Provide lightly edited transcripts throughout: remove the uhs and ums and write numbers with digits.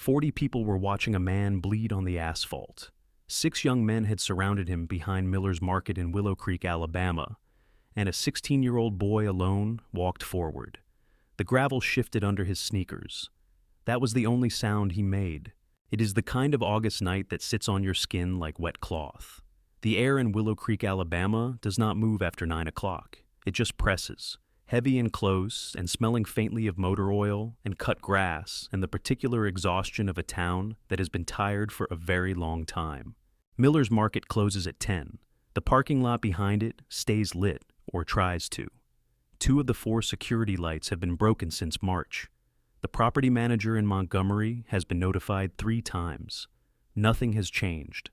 40 people were watching a man bleed on the asphalt. 6 young men had surrounded him behind Miller's Market in Willow Creek, Alabama, and a 16-year-old boy alone walked forward. The gravel shifted under his sneakers. That was the only sound he made. It is the kind of August night that sits on your skin like wet cloth. The air in Willow Creek, Alabama does not move after 9 o'clock. It just presses, heavy and close and smelling faintly of motor oil and cut grass and the particular exhaustion of a town that has been tired for a very long time. Miller's Market closes at 10. The parking lot behind it stays lit, or tries to. 2 of the 4 security lights have been broken since March. The property manager in Montgomery has been notified 3 times. Nothing has changed.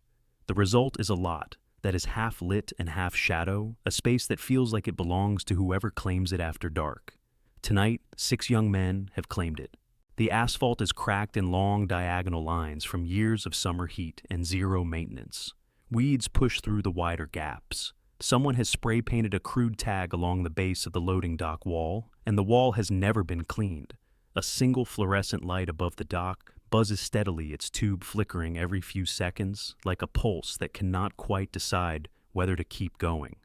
The result is a lot that is half lit and half shadow, a space that feels like it belongs to whoever claims it after dark. Tonight, 6 young men have claimed it. The asphalt is cracked in long diagonal lines from years of summer heat and zero maintenance. Weeds push through the wider gaps. Someone has spray painted a crude tag along the base of the loading dock wall, and the wall has never been cleaned. A single fluorescent light above the dock buzzes steadily, its tube flickering every few seconds like a pulse that cannot quite decide whether to keep going.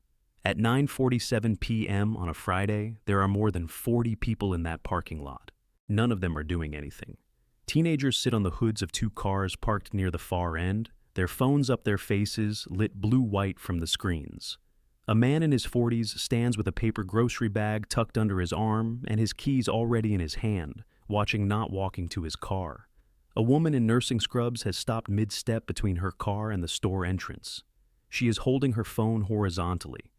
At 9:47 p.m. on a Friday, there are more than 40 people in that parking lot. None of them are doing anything. Teenagers sit on the hoods of 2 cars parked near the far end, their phones up their faces, lit blue-white from the screens. A man in his 40s stands with a paper grocery bag tucked under his arm and his keys already in his hand, watching, not walking to his car. A woman in nursing scrubs has stopped mid-step between her car and the store entrance. She is holding her phone horizontally.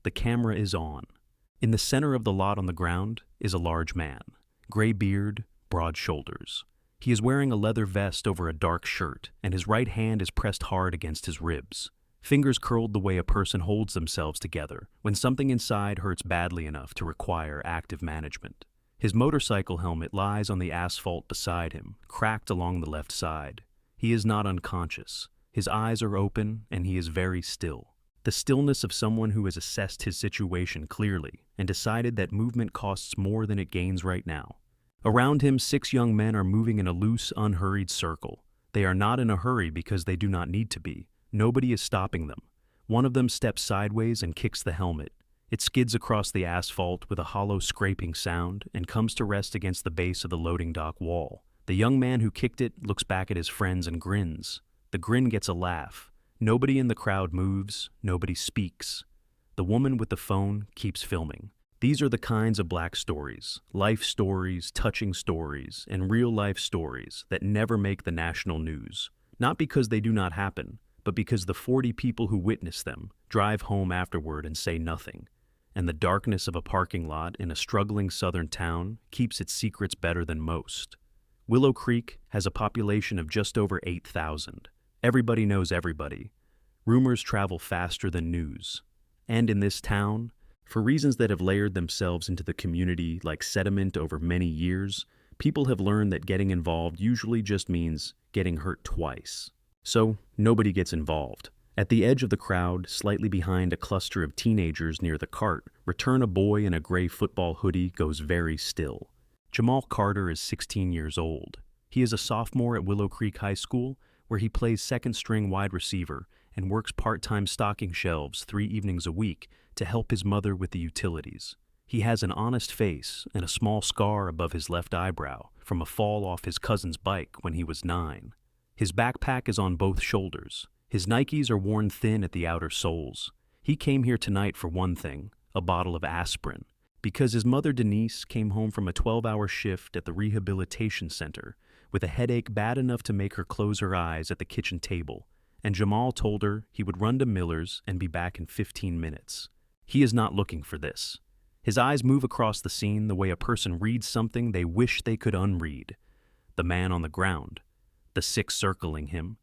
The camera is on. In the center of the lot on the ground is a large man, gray beard, broad shoulders. He is wearing a leather vest over a dark shirt, and his right hand is pressed hard against his ribs. Fingers curled the way a person holds themselves together when something inside hurts badly enough to require active management. His motorcycle helmet lies on the asphalt beside him, cracked along the left side. He is not unconscious. His eyes are open, and he is very still. The stillness of someone who has assessed his situation clearly and decided that movement costs more than it gains right now. Around him, 6 young men are moving in a loose, unhurried circle. They are not in a hurry because they do not need to be. Nobody is stopping them. One of them steps sideways and kicks the helmet. It skids across the asphalt with a hollow scraping sound and comes to rest against the base of the loading dock wall. The young man who kicked it looks back at his friends and grins. The grin gets a laugh. Nobody in the crowd moves. Nobody speaks. The woman with the phone keeps filming. These are the kinds of black stories, life stories, touching stories, and real-life stories that never make the national news. Not because they do not happen, but because the 40 people who witness them drive home afterward and say nothing. And the darkness of a parking lot in a struggling southern town keeps its secrets better than most. Willow Creek has a population of just over 8,000. Everybody knows everybody. Rumors travel faster than news. And in this town, for reasons that have layered themselves into the community like sediment over many years, people have learned that getting involved usually just means getting hurt twice. So, nobody gets involved. At the edge of the crowd, slightly behind a cluster of teenagers near the cart, return a boy in a gray football hoodie goes very still. Jamal Carter is 16 years old. He is a sophomore at Willow Creek High School, where he plays second-string wide receiver and works part-time stocking shelves 3 evenings a week to help his mother with the utilities. He has an honest face and a small scar above his left eyebrow from a fall off his cousin's bike when he was 9. His backpack is on both shoulders. His Nikes are worn thin at the outer soles. He came here tonight for one thing, a bottle of aspirin, because his mother Denise came home from a 12-hour shift at the rehabilitation center with a headache bad enough to make her close her eyes at the kitchen table, and Jamal told her he would run to Miller's and be back in 15 minutes. He is not looking for this. His eyes move across the scene the way a person reads something they wish they could unread. The man on the ground, the 6 circling him,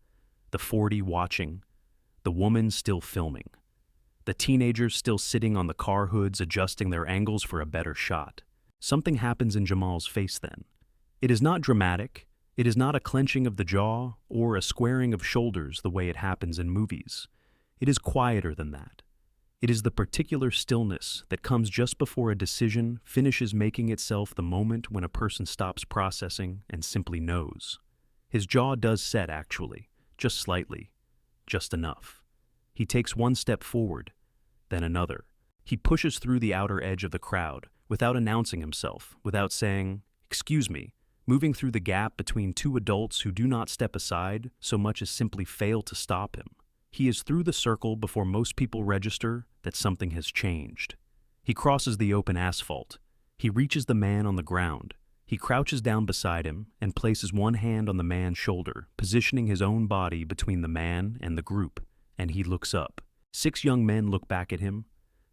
the 40 watching, the woman still filming, the teenagers still sitting on the car hoods adjusting their angles for a better shot. Something happens in Jamal's face then. It is not dramatic. It is not a clenching of the jaw or a squaring of shoulders the way it happens in movies. It is quieter than that. It is the particular stillness that comes just before a decision finishes making itself the moment when a person stops processing and simply knows. His jaw does set, actually, just slightly, just enough. He takes one step forward, then another. He pushes through the outer edge of the crowd, without announcing himself, without saying, "Excuse me," moving through the gap between two adults who do not step aside so much as simply fail to stop him. He is through the circle before most people register that something has changed. He crosses the open asphalt. He reaches the man on the ground. He crouches down beside him and places one hand on the man's shoulder, positioning his own body between the man and the group, and he looks up. 6 young men look back at him.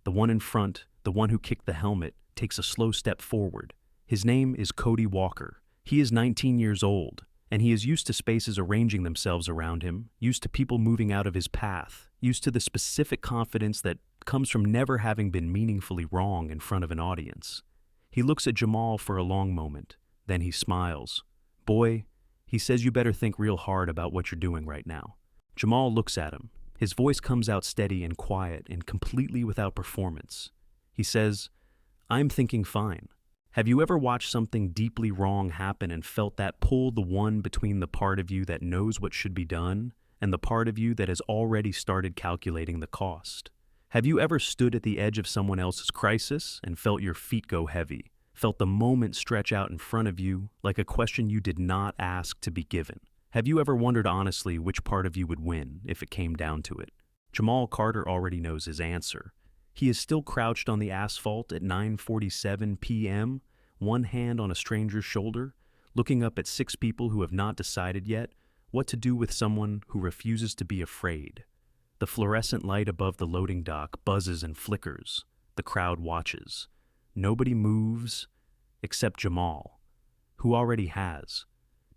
The one in front, the one who kicked the helmet, takes a slow step forward. His name is Cody Walker. He is 19 years old, and he is used to spaces arranging themselves around him, used to people moving out of his path, used to the specific confidence that comes from never having been meaningfully wrong in front of an audience. He looks at Jamal for a long moment, then he smiles. "Boy," he says, "you better think real hard about what you're doing right now." Jamal looks at him. His voice comes out steady and quiet and completely without performance. He says, "I'm thinking fine." Have you ever watched something deeply wrong happen and felt that pull the one between the part of you that knows what should be done and the part of you that has already started calculating the cost? Have you ever stood at the edge of someone else's crisis and felt your feet go heavy, felt the moment stretch out in front of you like a question you did not ask to be given? Have you ever wondered honestly which part of you would win if it came down to it? Jamal Carter already knows his answer. He is still crouched on the asphalt at 9:47 p.m., one hand on a stranger's shoulder, looking up at 6 people who have not decided yet what to do with someone who refuses to be afraid. The fluorescent light above the loading dock buzzes and flickers. The crowd watches. Nobody moves except Jamal, who already has.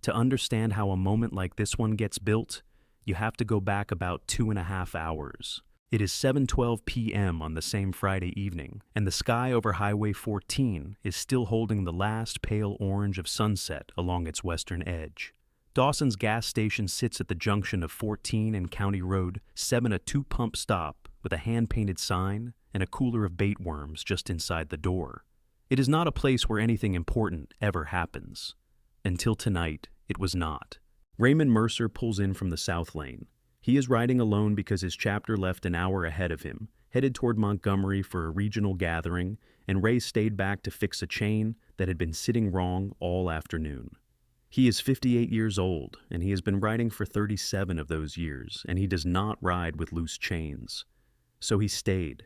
To understand how a moment like this one gets built, you have to go back about 2.5 hours. It is 7:12 p.m. on the same Friday evening, and the sky over Highway 14 is still holding the last pale orange of sunset along its western edge. Dawson's gas station sits at the junction of 14 and County Road 7, a 2-pump stop with a hand-painted sign and a cooler of bait worms just inside the door. It is not a place where anything important ever happens. Until tonight, it was not. Raymond Mercer pulls in from the south lane. He is riding alone because his chapter left an hour ahead of him, headed toward Montgomery for a regional gathering, and Ray stayed back to fix a chain that had been sitting wrong all afternoon. He is 58 years old, and he has been riding for 37 of those years, and he does not ride with loose chains. So he stayed.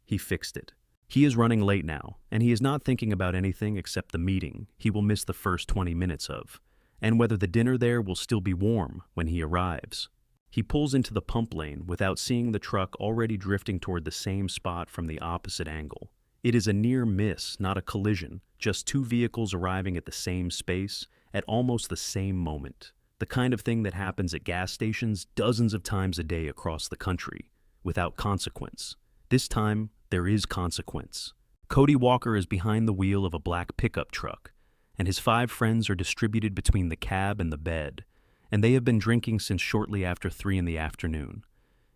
He fixed it. He is running late now, and he is not thinking about anything except the meeting he will miss the first 20 minutes of, and whether the dinner there will still be warm when he arrives. He pulls into the pump lane without seeing the truck already drifting toward the same spot from the opposite angle. It is a near miss, not a collision, just 2 vehicles arriving at the same space at almost the same moment. The kind of thing that happens at gas stations dozens of times a day across the country, without consequence. This time, there is consequence. Cody Walker is behind the wheel of a black pickup truck, and his 5 friends are distributed between the cab and the bed, and they have been drinking since shortly after 3 in the afternoon.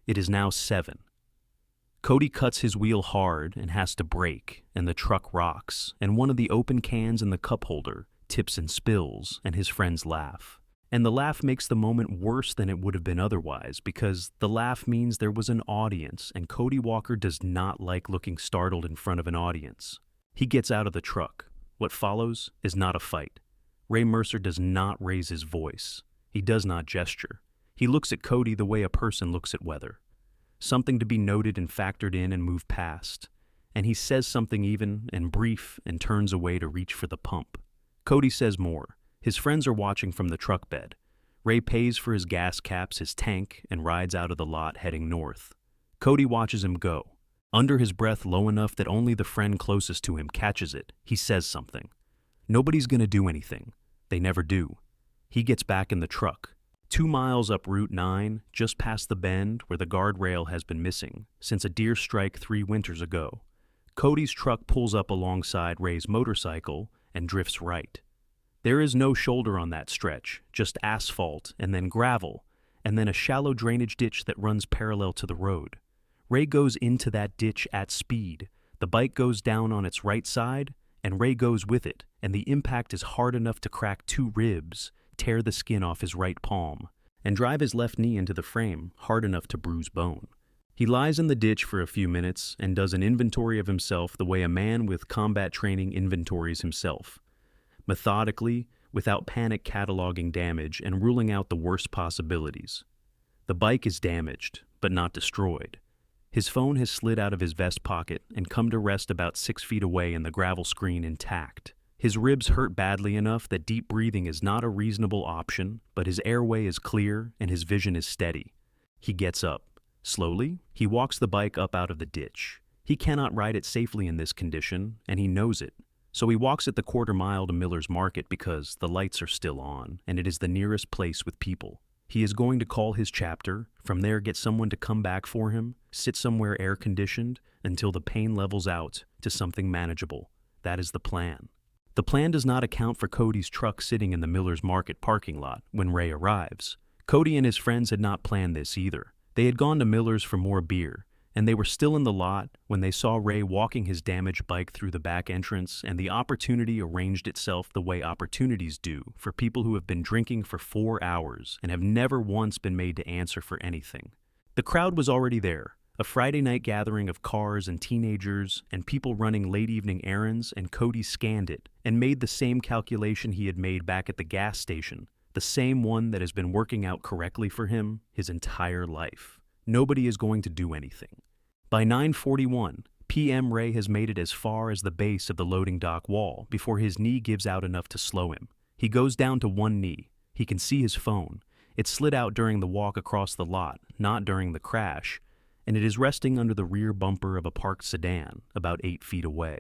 It is now 7. Cody cuts his wheel hard and has to brake, and the truck rocks, and one of the open cans in the cup holder tips and spills, and his friends laugh. And the laugh makes the moment worse than it would have been otherwise, because the laugh means there was an audience, and Cody Walker does not like looking startled in front of an audience. He gets out of the truck. What follows is not a fight. Ray Mercer does not raise his voice. He does not gesture. He looks at Cody the way a person looks at weather. Something to be noted and factored in and moved past. And he says something even and brief and turns away to reach for the pump. Cody says more. His friends are watching from the truck bed. Ray pays for his gas caps, his tank, and rides out of the lot heading north. Cody watches him go. Under his breath low enough that only the friend closest to him catches it, he says something. Nobody's gonna do anything. They never do. He gets back in the truck. 2 miles up Route 9, just past the bend where the guardrail has been missing since a deer strike 3 winters ago. Cody's truck pulls up alongside Ray's motorcycle and drifts right. There is no shoulder on that stretch, just asphalt and then gravel, and then a shallow drainage ditch that runs parallel to the road. Ray goes into that ditch at speed. The bike goes down on its right side, and Ray goes with it, and the impact is hard enough to crack 2 ribs, tear the skin off his right palm and drive his left knee into the frame hard enough to bruise bone. He lies in the ditch for a few minutes and does an inventory of himself the way a man with combat training inventories himself, methodically, without panic cataloging damage and ruling out the worst possibilities. The bike is damaged, but not destroyed. His phone has slid out of his vest pocket and come to rest about 6 feet away in the gravel screen intact. His ribs hurt badly enough that deep breathing is not a reasonable option, but his airway is clear and his vision is steady. He gets up. Slowly, he walks the bike up out of the ditch. He cannot ride it safely in this condition, and he knows it. So he walks it the quarter mile to Miller's Market because the lights are still on, and it is the nearest place with people. He is going to call his chapter, from there get someone to come back for him, sit somewhere air-conditioned, until the pain levels out to something manageable. That is the plan. The plan does not account for Cody's truck sitting in the Miller's Market parking lot when Ray arrives. Cody and his friends had not planned this either. They had gone to Miller's for more beer, and they were still in the lot when they saw Ray walking his damaged bike through the back entrance, and the opportunity arranged itself the way opportunities do for people who have been drinking for 4 hours and have never once been made to answer for anything. The crowd was already there, a Friday night gathering of cars and teenagers and people running late evening errands, and Cody scanned it and made the same calculation he had made back at the gas station, the same one that has been working out correctly for him his entire life. Nobody is going to do anything. By 9:41 p.m., Ray has made it as far as the base of the loading dock wall before his knee gives out enough to slow him. He goes down to one knee. He can see his phone. It slid out during the walk across the lot, not during the crash, and it is resting under the rear bumper of a parked sedan about 8 feet away.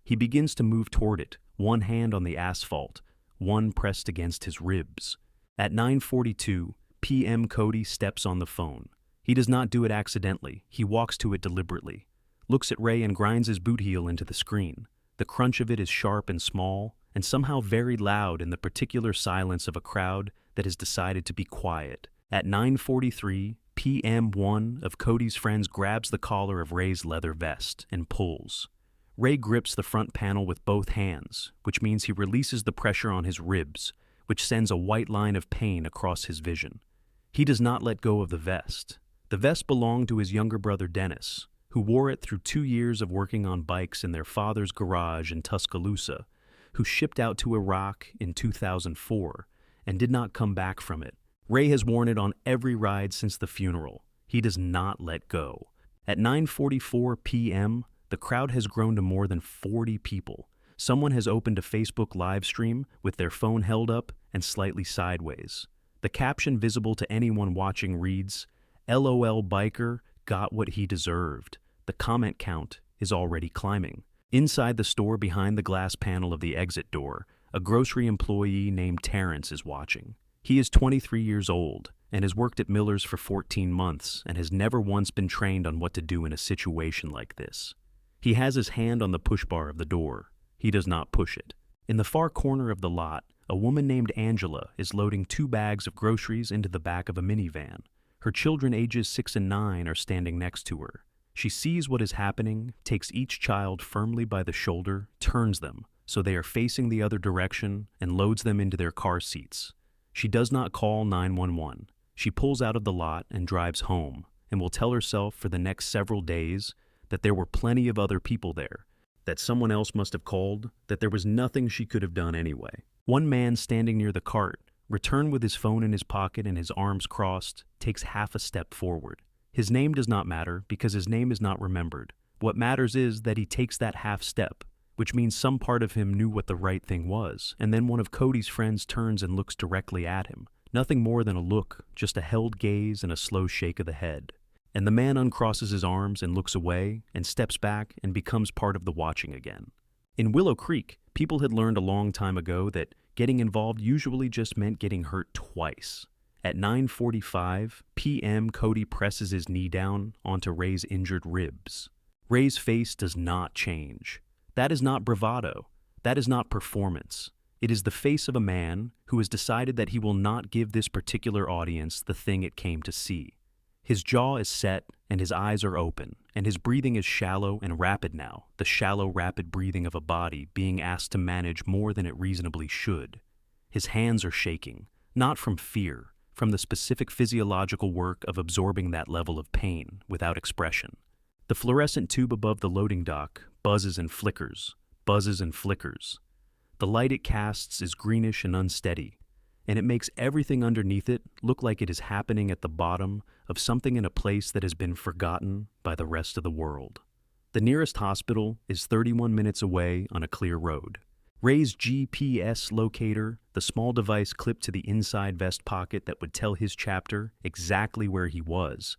He begins to move toward it, one hand on the asphalt, one pressed against his ribs. At 9:42 p.m., Cody steps on the phone. He does not do it accidentally. He walks to it deliberately, looks at Ray and grinds his boot heel into the screen. The crunch of it is sharp and small, and somehow very loud in the particular silence of a crowd that has decided to be quiet. At 9:43 p.m., one of Cody's friends grabs the collar of Ray's leather vest and pulls. Ray grips the front panel with both hands, which means he releases the pressure on his ribs, which sends a white line of pain across his vision. He does not let go of the vest. The vest belonged to his younger brother Dennis, who wore it through 2 years of working on bikes in their father's garage in Tuscaloosa, who shipped out to Iraq in 2004 and did not come back from it. Ray has worn it on every ride since the funeral. He does not let go. At 9:44 p.m., the crowd has grown to more than 40 people. Someone has opened a Facebook live stream with their phone held up and slightly sideways. The caption visible to anyone watching reads, "LOL biker got what he deserved." The comment count is already climbing. Inside the store behind the glass panel of the exit door, a grocery employee named Terrence is watching. He is 23 years old and has worked at Miller's for 14 months and has never once been trained on what to do in a situation like this. He has his hand on the push bar of the door. He does not push it. In the far corner of the lot, a woman named Angela is loading 2 bags of groceries into the back of a minivan. Her children ages 6 and 9 are standing next to her. She sees what is happening, takes each child firmly by the shoulder, turns them so they are facing the other direction, and loads them into their car seats. She does not call 911. She pulls out of the lot and drives home, and will tell herself for the next several days that there were plenty of other people there, that someone else must have called, that there was nothing she could have done anyway. One man standing near the cart, returned with his phone in his pocket and his arms crossed, takes half a step forward. His name does not matter because his name is not remembered. What matters is that he takes that half step, which means some part of him knew what the right thing was, and then one of Cody's friends turns and looks directly at him. Nothing more than a look, just a held gaze and a slow shake of the head. And the man uncrosses his arms and looks away and steps back and becomes part of the watching again. In Willow Creek, people had learned a long time ago that getting involved usually just meant getting hurt twice. At 9:45 p.m., Cody presses his knee down onto Ray's injured ribs. Ray's face does not change. That is not bravado. That is not performance. It is the face of a man who has decided that he will not give this particular audience the thing it came to see. His jaw is set and his eyes are open, and his breathing is shallow and rapid now, the shallow, rapid breathing of a body being asked to manage more than it reasonably should. His hands are shaking, not from fear, from the specific physiological work of absorbing that level of pain without expression. The fluorescent tube above the loading dock buzzes and flickers, buzzes and flickers. The light it casts is greenish and unsteady, and it makes everything underneath it look like it is happening at the bottom of something in a place that has been forgotten by the rest of the world. The nearest hospital is 31 minutes away on a clear road. Ray's GPS locator, the small device clipped to the inside vest pocket that would tell his chapter exactly where he was,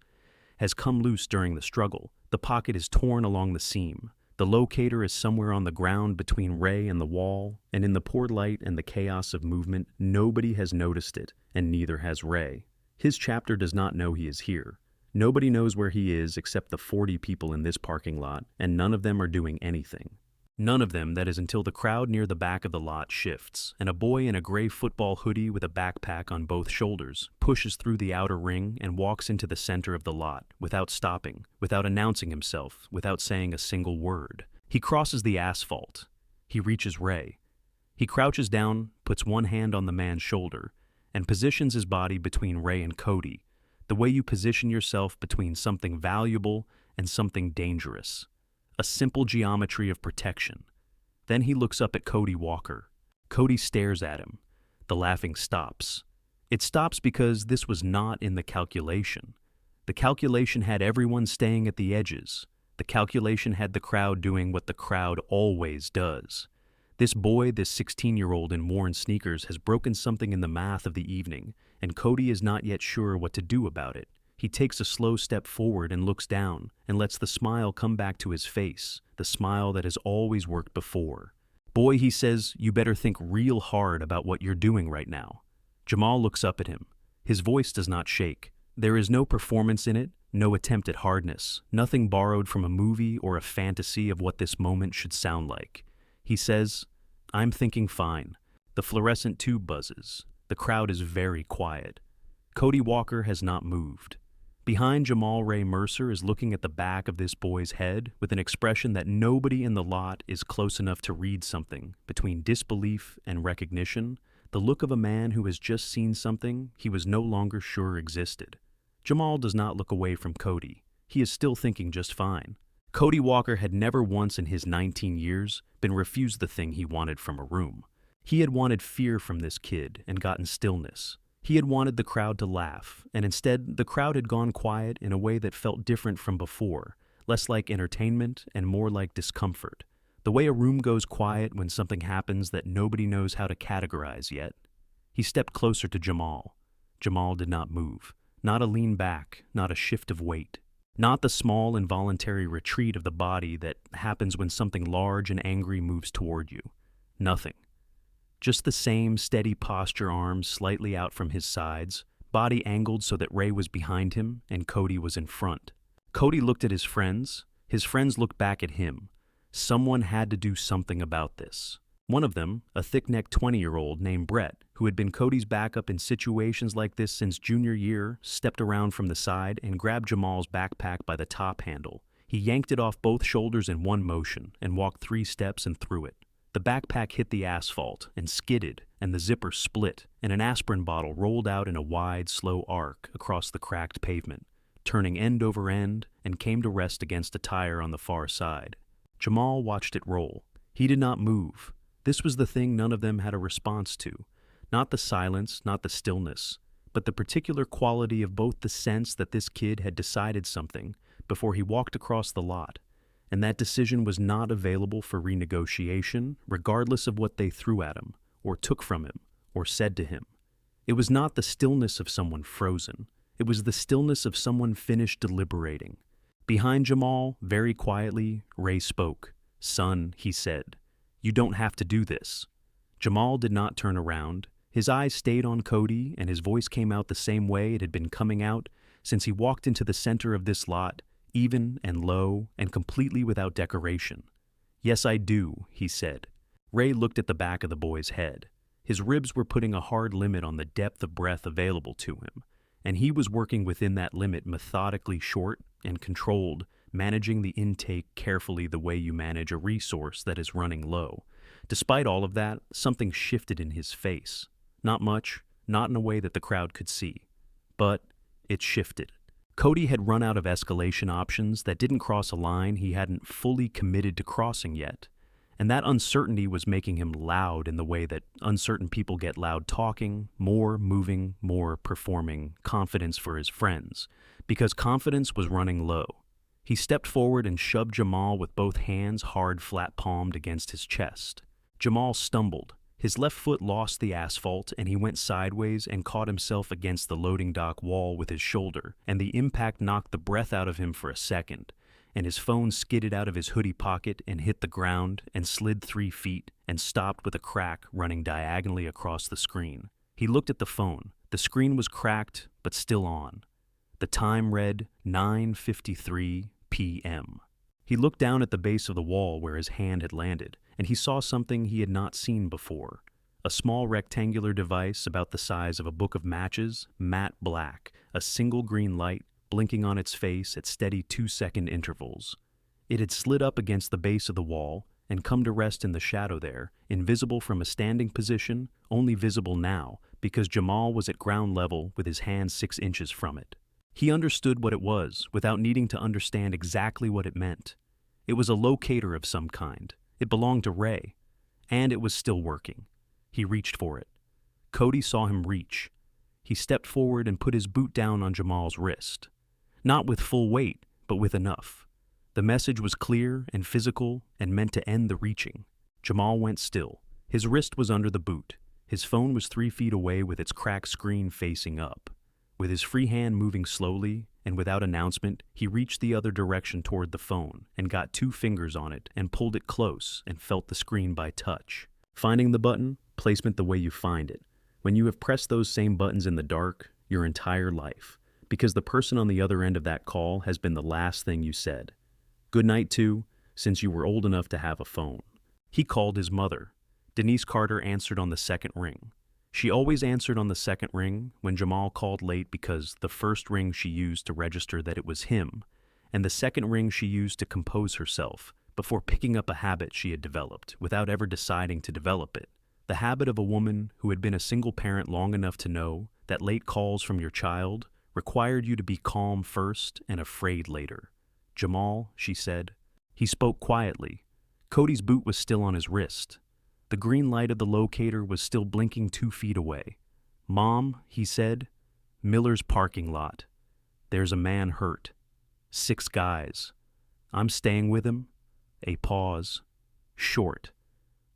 has come loose during the struggle. The pocket is torn along the seam. The locator is somewhere on the ground between Ray and the wall, and in the poor light and the chaos of movement, nobody has noticed it, and neither has Ray. His chapter does not know he is here. Nobody knows where he is except the 40 people in this parking lot, and none of them are doing anything. None of them, that is, until the crowd near the back of the lot shifts, and a boy in a gray football hoodie with a backpack on both shoulders pushes through the outer ring and walks into the center of the lot, without stopping, without announcing himself, without saying a single word. He crosses the asphalt. He reaches Ray. He crouches down, puts one hand on the man's shoulder, and positions his body between Ray and Cody, the way you position yourself between something valuable and something dangerous. A simple geometry of protection. Then he looks up at Cody Walker. Cody stares at him. The laughing stops. It stops because this was not in the calculation. The calculation had everyone staying at the edges. The calculation had the crowd doing what the crowd always does. This boy, this 16-year-old in worn sneakers, has broken something in the math of the evening, and Cody is not yet sure what to do about it. He takes a slow step forward and looks down and lets the smile come back to his face, the smile that has always worked before. Boy, he says, you better think real hard about what you're doing right now. Jamal looks up at him. His voice does not shake. There is no performance in it, no attempt at hardness, nothing borrowed from a movie or a fantasy of what this moment should sound like. He says, I'm thinking fine. The fluorescent tube buzzes. The crowd is very quiet. Cody Walker has not moved. Behind Jamal, Ray Mercer is looking at the back of this boy's head with an expression that nobody in the lot is close enough to read something between disbelief and recognition, the look of a man who has just seen something he was no longer sure existed. Jamal does not look away from Cody. He is still thinking just fine. Cody Walker had never once in his 19 years been refused the thing he wanted from a room. He had wanted fear from this kid and gotten stillness. He had wanted the crowd to laugh, and instead the crowd had gone quiet in a way that felt different from before, less like entertainment and more like discomfort. The way a room goes quiet when something happens that nobody knows how to categorize yet. He stepped closer to Jamal. Jamal did not move. Not a lean back, not a shift of weight. Not the small involuntary retreat of the body that happens when something large and angry moves toward you. Nothing. Just the same steady posture, arms slightly out from his sides, body angled so that Ray was behind him and Cody was in front. Cody looked at his friends. His friends looked back at him. Someone had to do something about this. One of them, a thick-necked 20-year-old named Brett, who had been Cody's backup in situations like this since junior year, stepped around from the side and grabbed Jamal's backpack by the top handle. He yanked it off both shoulders in one motion and walked 3 steps and threw it. The backpack hit the asphalt and skidded, and the zipper split, and an aspirin bottle rolled out in a wide, slow arc across the cracked pavement, turning end over end, and came to rest against a tire on the far side. Jamal watched it roll. He did not move. This was the thing none of them had a response to. Not the silence, not the stillness, but the particular quality of both the sense that this kid had decided something before he walked across the lot, and that decision was not available for renegotiation, regardless of what they threw at him, or took from him, or said to him. It was not the stillness of someone frozen. It was the stillness of someone finished deliberating. Behind Jamal, very quietly, Ray spoke. "Son," he said, "you don't have to do this." Jamal did not turn around. His eyes stayed on Cody, and his voice came out the same way it had been coming out since he walked into the center of this lot, even and low and completely without decoration. "Yes, I do," he said. Ray looked at the back of the boy's head. His ribs were putting a hard limit on the depth of breath available to him, and he was working within that limit methodically, short and controlled, managing the intake carefully the way you manage a resource that is running low. Despite all of that, something shifted in his face. Not much, not in a way that the crowd could see. But it shifted. Cody had run out of escalation options that didn't cross a line he hadn't fully committed to crossing yet. And that uncertainty was making him loud in the way that uncertain people get loud talking, more moving, more performing confidence for his friends, because confidence was running low. He stepped forward and shoved Jamal with both hands hard flat-palmed against his chest. Jamal stumbled. His left foot lost the asphalt and he went sideways and caught himself against the loading dock wall with his shoulder, and the impact knocked the breath out of him for a second, and his phone skidded out of his hoodie pocket and hit the ground and slid 3 feet and stopped with a crack running diagonally across the screen. He looked at the phone. The screen was cracked, but still on. The time read 9:53 p.m. He looked down at the base of the wall where his hand had landed, and he saw something he had not seen before. A small rectangular device about the size of a book of matches, matte black, a single green light blinking on its face at steady 2-second intervals. It had slid up against the base of the wall and come to rest in the shadow there, invisible from a standing position, only visible now because Jamal was at ground level with his hand 6 inches from it. He understood what it was without needing to understand exactly what it meant. It was a locator of some kind. It belonged to Ray, and it was still working. He reached for it. Cody saw him reach. He stepped forward and put his boot down on Jamal's wrist. Not with full weight, but with enough. The message was clear and physical and meant to end the reaching. Jamal went still. His wrist was under the boot. His phone was 3 feet away with its cracked screen facing up. With his free hand moving slowly and without announcement, he reached the other direction toward the phone and got 2 fingers on it and pulled it close and felt the screen by touch. Finding the button, placement the way you find it. When you have pressed those same buttons in the dark, your entire life, because the person on the other end of that call has been the last thing you said. Good night, too, since you were old enough to have a phone. He called his mother. Denise Carter answered on the second ring. She always answered on the second ring when Jamal called late because the first ring she used to register that it was him, and the second ring she used to compose herself before picking up a habit she had developed without ever deciding to develop it. The habit of a woman who had been a single parent long enough to know that late calls from your child required you to be calm first and afraid later. Jamal, she said. He spoke quietly. Cody's boot was still on his wrist. The green light of the locator was still blinking 2 feet away. Mom, he said. Miller's parking lot. There's a man hurt. 6 guys. I'm staying with him. A pause. Short.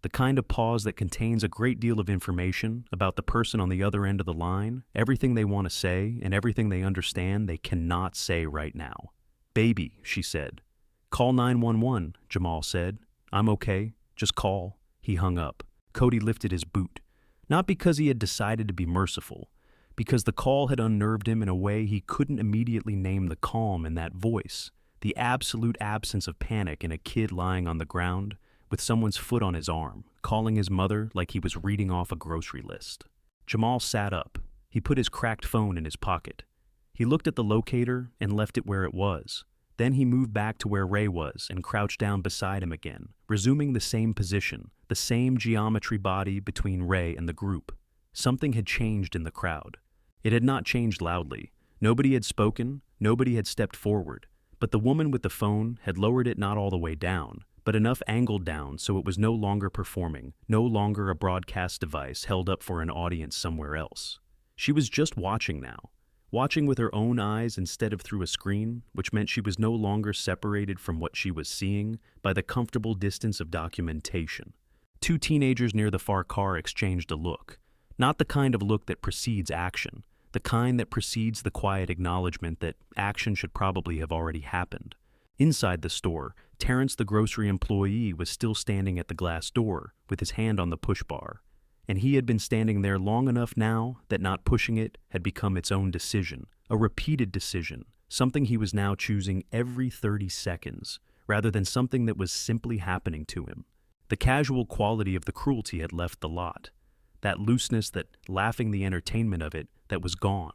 The kind of pause that contains a great deal of information about the person on the other end of the line, everything they want to say and everything they understand they cannot say right now. Baby, she said. Call 911, Jamal said. I'm okay. Just call. He hung up. Cody lifted his boot. Not because he had decided to be merciful, because the call had unnerved him in a way he couldn't immediately name the calm in that voice, the absolute absence of panic in a kid lying on the ground with someone's foot on his arm, calling his mother like he was reading off a grocery list. Jamal sat up. He put his cracked phone in his pocket. He looked at the locator and left it where it was. Then he moved back to where Ray was and crouched down beside him again, resuming the same position, the same geometry body between Ray and the group. Something had changed in the crowd. It had not changed loudly. Nobody had spoken, nobody had stepped forward, but the woman with the phone had lowered it not all the way down, but enough angled down so it was no longer performing, no longer a broadcast device held up for an audience somewhere else. She was just watching now. Watching with her own eyes instead of through a screen, which meant she was no longer separated from what she was seeing by the comfortable distance of documentation. 2 teenagers near the far car exchanged a look. Not the kind of look that precedes action, the kind that precedes the quiet acknowledgement that action should probably have already happened. Inside the store, Terrence the grocery employee was still standing at the glass door with his hand on the push bar. And he had been standing there long enough now that not pushing it had become its own decision, a repeated decision, something he was now choosing every 30 seconds, rather than something that was simply happening to him. The casual quality of the cruelty had left the lot, that looseness, that laughing the entertainment of it, that was gone.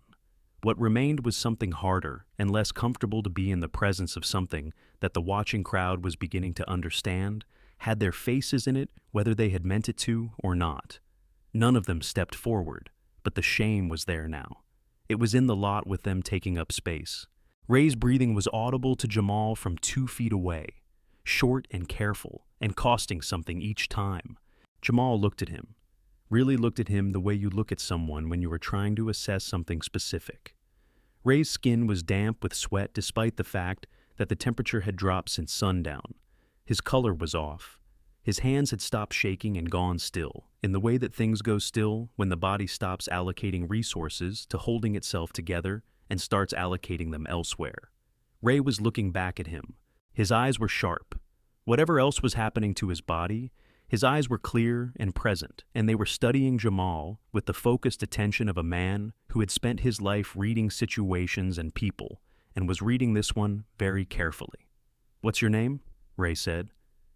What remained was something harder and less comfortable to be in the presence of something that the watching crowd was beginning to understand, had their faces in it, whether they had meant it to or not. None of them stepped forward, but the shame was there now. It was in the lot with them taking up space. Ray's breathing was audible to Jamal from 2 feet away, short and careful, and costing something each time. Jamal looked at him, really looked at him the way you look at someone when you are trying to assess something specific. Ray's skin was damp with sweat despite the fact that the temperature had dropped since sundown. His color was off. His hands had stopped shaking and gone still, in the way that things go still when the body stops allocating resources to holding itself together and starts allocating them elsewhere. Ray was looking back at him. His eyes were sharp. Whatever else was happening to his body, his eyes were clear and present, and they were studying Jamal with the focused attention of a man who had spent his life reading situations and people, and was reading this one very carefully. "What's your name?" Ray said.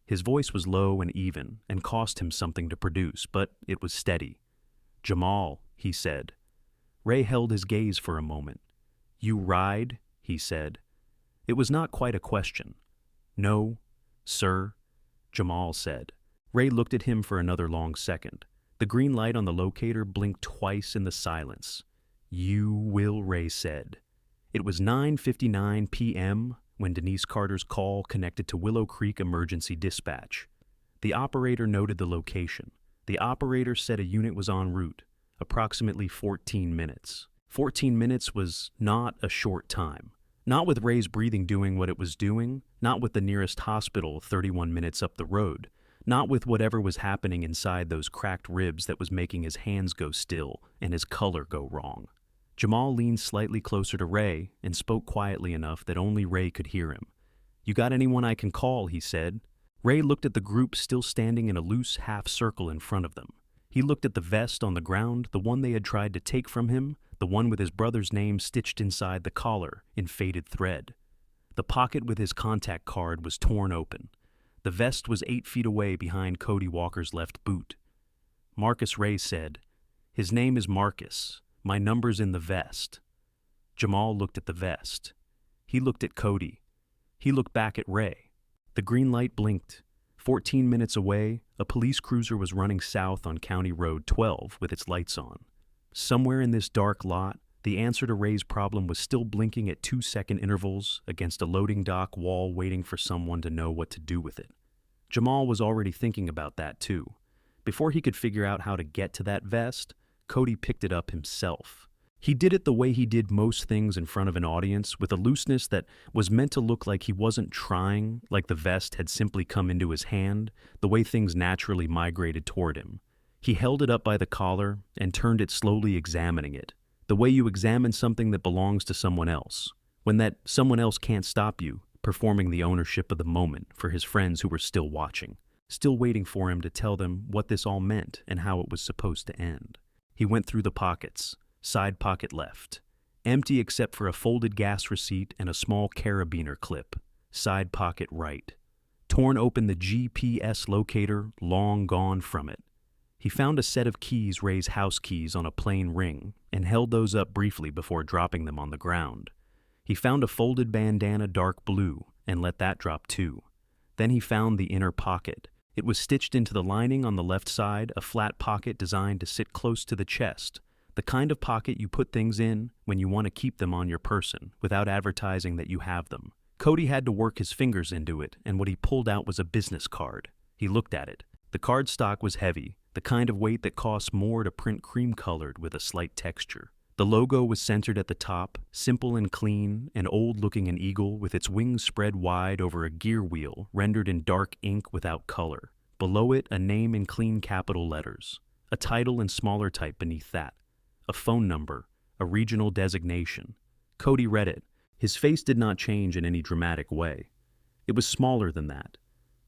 His voice was low and even, and cost him something to produce, but it was steady. "Jamal," he said. Ray held his gaze for a moment. "You ride?" he said. It was not quite a question. "No, sir," Jamal said. Ray looked at him for another long second. The green light on the locator blinked twice in the silence. "You will," Ray said. It was 9:59 p.m. when Denise Carter's call connected to Willow Creek Emergency Dispatch. The operator noted the location. The operator said a unit was en route, approximately 14 minutes. 14 minutes was not a short time. Not with Ray's breathing doing what it was doing, not with the nearest hospital 31 minutes up the road, not with whatever was happening inside those cracked ribs that was making his hands go still and his color go wrong. Jamal leaned slightly closer to Ray and spoke quietly enough that only Ray could hear him. "You got anyone I can call?" he said. Ray looked at the group still standing in a loose half circle in front of them. He looked at the vest on the ground, the one they had tried to take from him, the one with his brother's name stitched inside the collar in faded thread. The pocket with his contact card was torn open. The vest was 8 feet away behind Cody Walker's left boot. "Marcus," Ray said. "His name is Marcus. My number's in the vest." Jamal looked at the vest. He looked at Cody. He looked back at Ray. The green light blinked. 14 minutes away, a police cruiser was running south on County Road 12 with its lights on. Somewhere in this dark lot, the answer to Ray's problem was still blinking at 2-second intervals against a loading dock wall waiting for someone to know what to do with it. Jamal was already thinking about that too. Before he could figure out how to get to that vest, Cody picked it up himself. He did it the way he did most things in front of an audience, with a looseness that was meant to look like he wasn't trying, like the vest had simply come into his hand, the way things naturally migrated toward him. He held it up by the collar and turned it slowly, examining it, the way you examine something that belongs to someone else, when that someone else can't stop you, performing the ownership of the moment for his friends who were still watching, still waiting for him to tell them what this all meant and how it was supposed to end. He went through the pockets. Side pocket left, empty except for a folded gas receipt and a small carabiner clip. Side pocket right. Torn open the GPS locator, long gone from it. He found a set of keys, Ray's house keys, on a plain ring, and held those up briefly before dropping them on the ground. He found a folded bandana dark blue, and let that drop too. Then he found the inner pocket. It was stitched into the lining on the left side, a flat pocket designed to sit close to the chest. The kind of pocket you put things in when you want to keep them on your person without advertising that you have them. Cody had to work his fingers into it, and what he pulled out was a business card. He looked at it. The card stock was heavy, the kind of weight that costs more to print cream-colored with a slight texture. The logo was centered at the top, simple and clean, an old-looking an eagle with its wings spread wide over a gear wheel rendered in dark ink without color. Below it, a name in clean capital letters. A title in smaller type beneath that. A phone number, a regional designation. Cody read it. His face did not change in any dramatic way. It was smaller than that.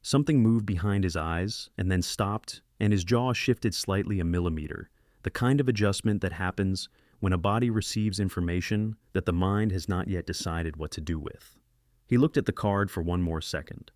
Something moved behind his eyes and then stopped, and his jaw shifted slightly a millimeter, the kind of adjustment that happens when a body receives information that the mind has not yet decided what to do with. He looked at the card for one more second.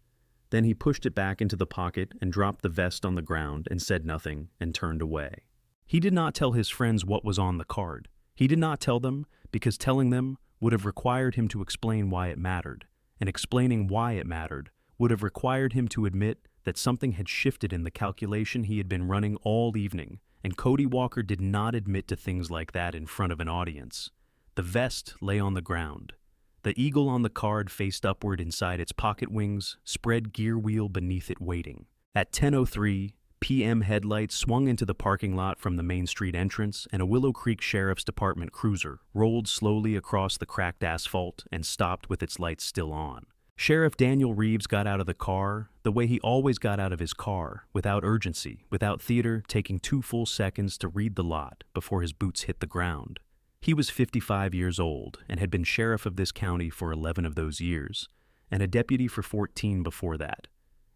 Then he pushed it back into the pocket and dropped the vest on the ground and said nothing and turned away. He did not tell his friends what was on the card. He did not tell them because telling them would have required him to explain why it mattered, and explaining why it mattered would have required him to admit that something had shifted in the calculation he had been running all evening and Cody Walker did not admit to things like that in front of an audience. The vest lay on the ground. The eagle on the card faced upward inside its pocket wings, spread gear wheel beneath it waiting. At 10:03 p.m. headlights swung into the parking lot from the Main Street entrance, and a Willow Creek Sheriff's Department cruiser rolled slowly across the cracked asphalt and stopped with its lights still on. Sheriff Daniel Reeves got out of the car the way he always got out of his car, without urgency, without theater, taking 2 full seconds to read the lot before his boots hit the ground. He was 55 years old and had been sheriff of this county for 11 of those years, and a deputy for 14 before that.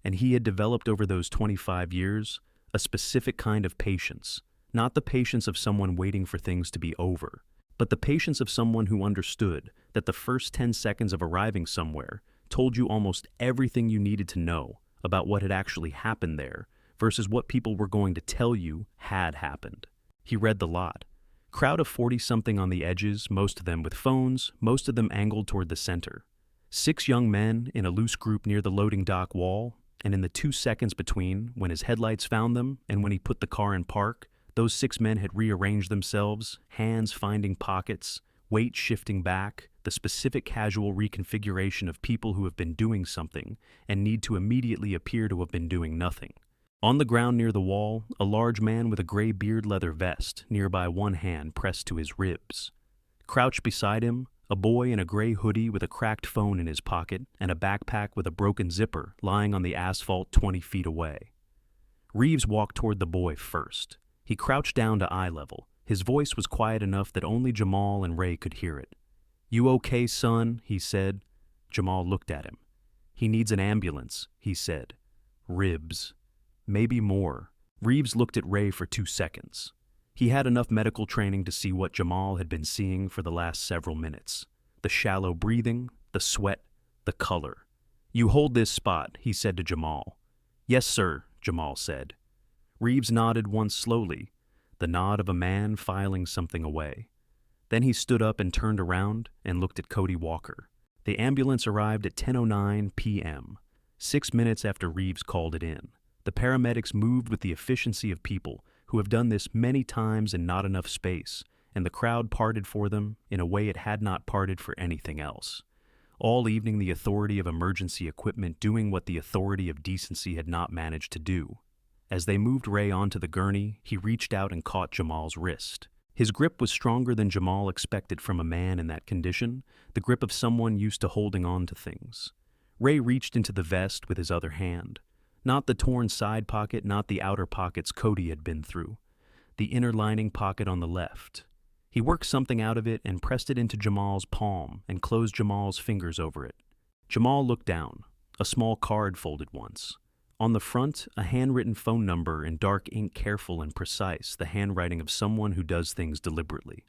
And he had developed over those 25 years a specific kind of patience, not the patience of someone waiting for things to be over, but the patience of someone who understood that the first 10 seconds of arriving somewhere told you almost everything you needed to know about what had actually happened there versus what people were going to tell you had happened. He read the lot. Crowd of 40-something on the edges, most of them with phones, most of them angled toward the center. 6 young men in a loose group near the loading dock wall, and in the 2 seconds between when his headlights found them and when he put the car in park, those 6 men had rearranged themselves, hands finding pockets, weight shifting back, the specific casual reconfiguration of people who have been doing something and need to immediately appear to have been doing nothing. On the ground near the wall, a large man with a gray beard leather vest, nearby one hand pressed to his ribs. Crouched beside him, a boy in a gray hoodie with a cracked phone in his pocket and a backpack with a broken zipper lying on the asphalt 20 feet away. Reeves walked toward the boy first. He crouched down to eye level. His voice was quiet enough that only Jamal and Ray could hear it. "You okay, son?" he said. Jamal looked at him. "He needs an ambulance," he said. "Ribs. Maybe more." Reeves looked at Ray for 2 seconds. He had enough medical training to see what Jamal had been seeing for the last several minutes. The shallow breathing, the sweat, the color. "You hold this spot," he said to Jamal. "Yes, sir," Jamal said. Reeves nodded once slowly, the nod of a man filing something away. Then he stood up and turned around and looked at Cody Walker. The ambulance arrived at 10:09 p.m., 6 minutes after Reeves called it in. The paramedics moved with the efficiency of people who have done this many times in not enough space, and the crowd parted for them in a way it had not parted for anything else. All evening the authority of emergency equipment doing what the authority of decency had not managed to do. As they moved Ray onto the gurney, he reached out and caught Jamal's wrist. His grip was stronger than Jamal expected from a man in that condition, the grip of someone used to holding on to things. Ray reached into the vest with his other hand. Not the torn side pocket, not the outer pockets Cody had been through. The inner lining pocket on the left. He worked something out of it and pressed it into Jamal's palm and closed Jamal's fingers over it. Jamal looked down. A small card folded once. On the front, a handwritten phone number in dark ink, careful and precise, the handwriting of someone who does things deliberately.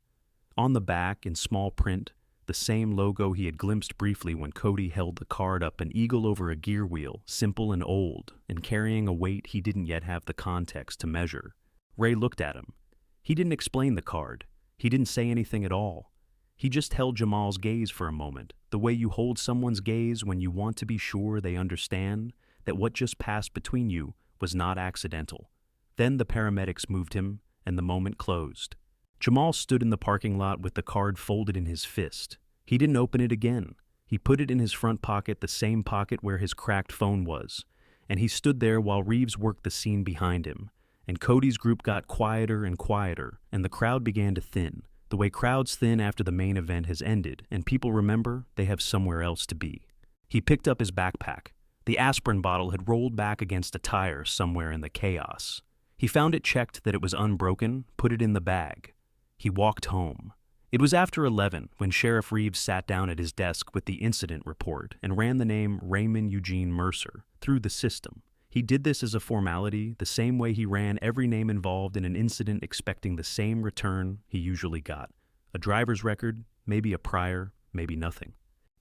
On the back, in small print, the same logo he had glimpsed briefly when Cody held the card up, an eagle over a gear wheel, simple and old, and carrying a weight he didn't yet have the context to measure. Ray looked at him. He didn't explain the card. He didn't say anything at all. He just held Jamal's gaze for a moment, the way you hold someone's gaze when you want to be sure they understand that what just passed between you was not accidental. Then the paramedics moved him, and the moment closed. Jamal stood in the parking lot with the card folded in his fist. He didn't open it again. He put it in his front pocket, the same pocket where his cracked phone was, and he stood there while Reeves worked the scene behind him. And Cody's group got quieter and quieter, and the crowd began to thin, the way crowds thin after the main event has ended, and people remember they have somewhere else to be. He picked up his backpack. The aspirin bottle had rolled back against a tire somewhere in the chaos. He found it, checked that it was unbroken, put it in the bag. He walked home. It was after 11 when Sheriff Reeves sat down at his desk with the incident report and ran the name Raymond Eugene Mercer through the system. He did this as a formality, the same way he ran every name involved in an incident, expecting the same return he usually got. A driver's record, maybe a prior, maybe nothing.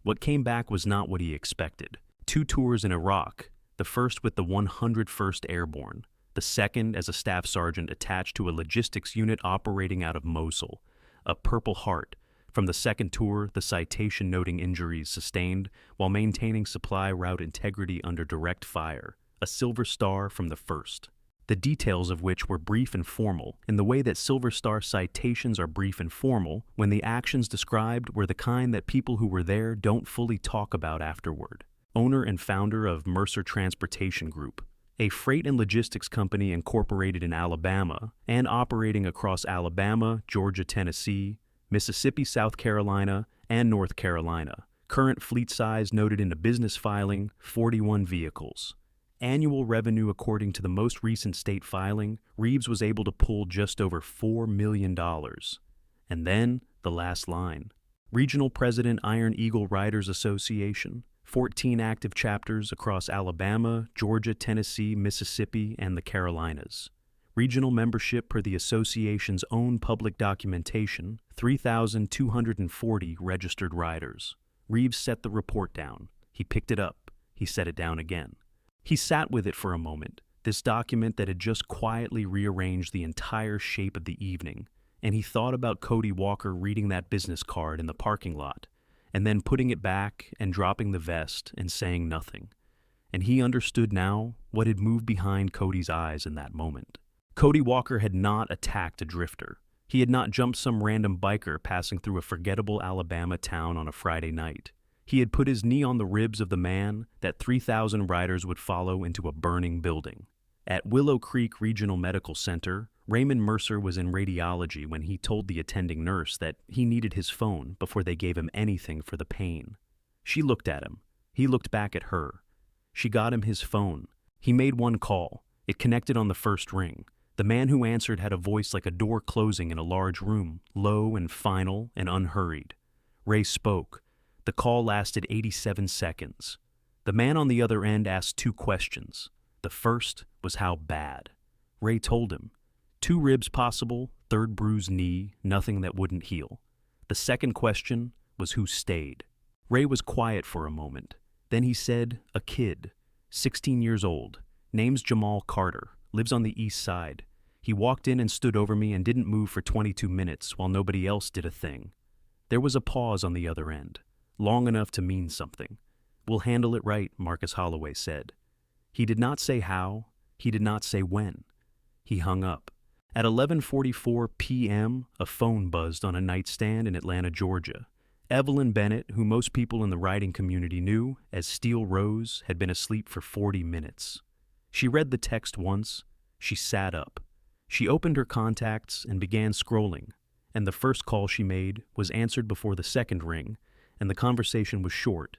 What came back was not what he expected. 2 tours in Iraq, the first with the 101st Airborne, the second as a staff sergeant attached to a logistics unit operating out of Mosul. A Purple Heart. From the second tour, the citation noting injuries sustained while maintaining supply route integrity under direct fire. A Silver Star from the first. the details of which were brief and formal, in the way that Silver Star citations are brief and formal when the actions described were the kind that people who were there don't fully talk about afterward. Owner and founder of Mercer Transportation Group, a freight and logistics company incorporated in Alabama and operating across Alabama, Georgia, Tennessee, Mississippi, South Carolina, and North Carolina. Current fleet size noted in a business filing, 41 vehicles. Annual revenue according to the most recent state filing, Reeves was able to pull just over $4 million. And then, the last line. Regional President, Iron Eagle Riders Association, 14 active chapters across Alabama, Georgia, Tennessee, Mississippi, and the Carolinas. Regional membership per the association's own public documentation, 3,240 registered riders. Reeves set the report down. He picked it up. He set it down again. He sat with it for a moment, this document that had just quietly rearranged the entire shape of the evening, and he thought about Cody Walker reading that business card in the parking lot, and then putting it back and dropping the vest and saying nothing. And he understood now what had moved behind Cody's eyes in that moment. Cody Walker had not attacked a drifter. He had not jumped some random biker passing through a forgettable Alabama town on a Friday night. He had put his knee on the ribs of the man that 3,000 riders would follow into a burning building. At Willow Creek Regional Medical Center, Raymond Mercer was in radiology when he told the attending nurse that he needed his phone before they gave him anything for the pain. She looked at him. He looked back at her. She got him his phone. He made one call. It connected on the first ring. The man who answered had a voice like a door closing in a large room, low and final and unhurried. Ray spoke. The call lasted 87 seconds. The man on the other end asked 2 questions. The first was how bad. Ray told him. 2 ribs possible, 3rd bruised knee, nothing that wouldn't heal. The second question was who stayed. Ray was quiet for a moment. Then he said, a kid, 16 years old, name's Jamal Carter, lives on the east side. He walked in and stood over me and didn't move for 22 minutes while nobody else did a thing. There was a pause on the other end. Long enough to mean something. We'll handle it right, Marcus Holloway said. He did not say how. He did not say when. He hung up. At 11:44 p.m., a phone buzzed on a nightstand in Atlanta, Georgia. Evelyn Bennett, who most people in the riding community knew as Steel Rose, had been asleep for 40 minutes. She read the text once. She sat up. She opened her contacts and began scrolling, and the first call she made was answered before the second ring, and the conversation was short,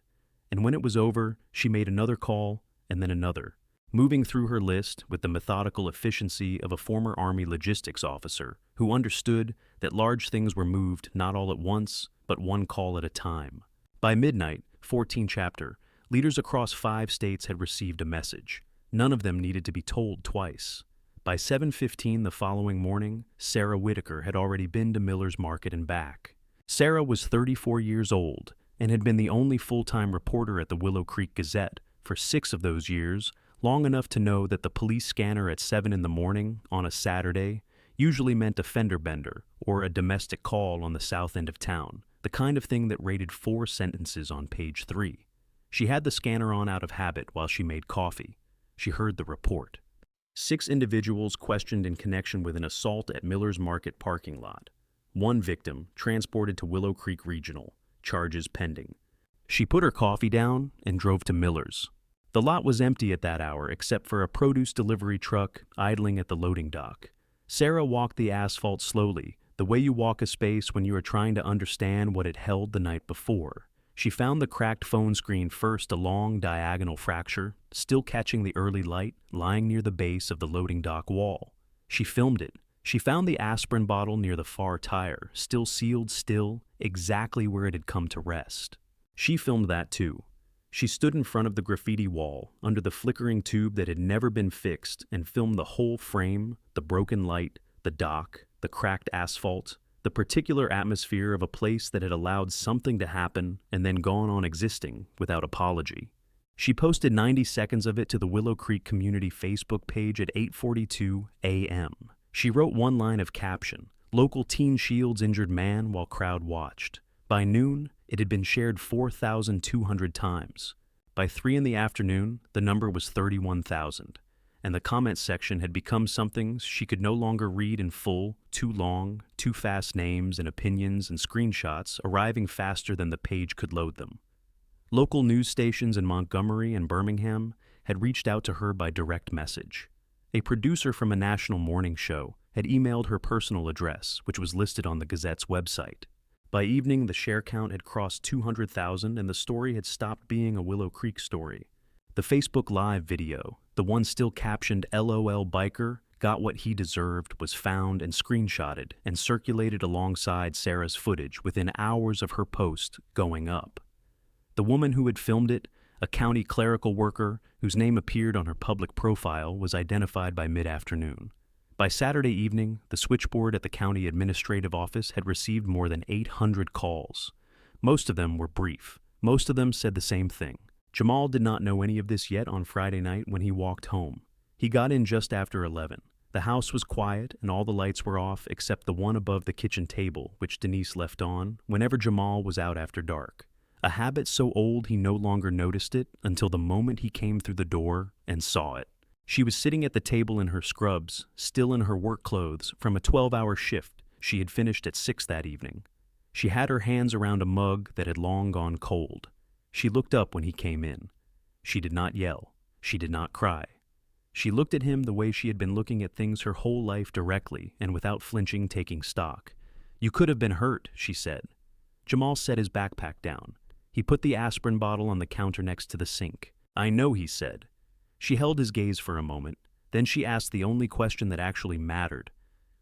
and when it was over, she made another call and then another, moving through her list with the methodical efficiency of a former Army logistics officer who understood that large things were moved not all at once, but one call at a time. By midnight, 14 chapter, leaders across 5 states had received a message. None of them needed to be told twice. By 7:15 the following morning, Sarah Whitaker had already been to Miller's Market and back. Sarah was 34 years old and had been the only full-time reporter at the Willow Creek Gazette for 6 of those years, long enough to know that the police scanner at 7 in the morning on a Saturday usually meant a fender bender or a domestic call on the south end of town, the kind of thing that rated 4 sentences on page 3. She had the scanner on out of habit while she made coffee. She heard the report. 6 individuals questioned in connection with an assault at Miller's Market parking lot. 1 victim transported to Willow Creek Regional, charges pending. She put her coffee down and drove to Miller's. The lot was empty at that hour except for a produce delivery truck idling at the loading dock. Sarah walked the asphalt slowly, the way you walk a space when you are trying to understand what it held the night before. She found the cracked phone screen first a long diagonal fracture, still catching the early light, lying near the base of the loading dock wall. She filmed it. She found the aspirin bottle near the far tire, still sealed still, exactly where it had come to rest. She filmed that too. She stood in front of the graffiti wall, under the flickering tube that had never been fixed, and filmed the whole frame, the broken light, the dock, the cracked asphalt, the particular atmosphere of a place that had allowed something to happen and then gone on existing without apology. She posted 90 seconds of it to the Willow Creek Community Facebook page at 8:42 a.m. She wrote one line of caption, "Local teen shields injured man while crowd watched." By noon, it had been shared 4,200 times. By 3 in the afternoon, the number was 31,000. and the comment section had become something she could no longer read in full, too long, too fast names and opinions and screenshots arriving faster than the page could load them. Local news stations in Montgomery and Birmingham had reached out to her by direct message. A producer from a national morning show had emailed her personal address, which was listed on the Gazette's website. By evening, the share count had crossed 200,000 and the story had stopped being a Willow Creek story. The Facebook Live video, the one still captioned "LOL Biker got what he deserved," was found and screenshotted and circulated alongside Sarah's footage within hours of her post going up. The woman who had filmed it, a county clerical worker whose name appeared on her public profile, was identified by mid-afternoon. By Saturday evening, the switchboard at the county administrative office had received more than 800 calls. Most of them were brief. Most of them said the same thing. Jamal did not know any of this yet on Friday night when he walked home. He got in just after 11. The house was quiet and all the lights were off except the one above the kitchen table, which Denise left on whenever Jamal was out after dark. A habit so old he no longer noticed it until the moment he came through the door and saw it. She was sitting at the table in her scrubs, still in her work clothes, from a 12-hour shift she had finished at 6 that evening. She had her hands around a mug that had long gone cold. She looked up when he came in. She did not yell. She did not cry. She looked at him the way she had been looking at things her whole life, directly and without flinching, taking stock. "You could have been hurt," she said. Jamal set his backpack down. He put the aspirin bottle on the counter next to the sink. "I know," he said. She held his gaze for a moment. Then she asked the only question that actually mattered.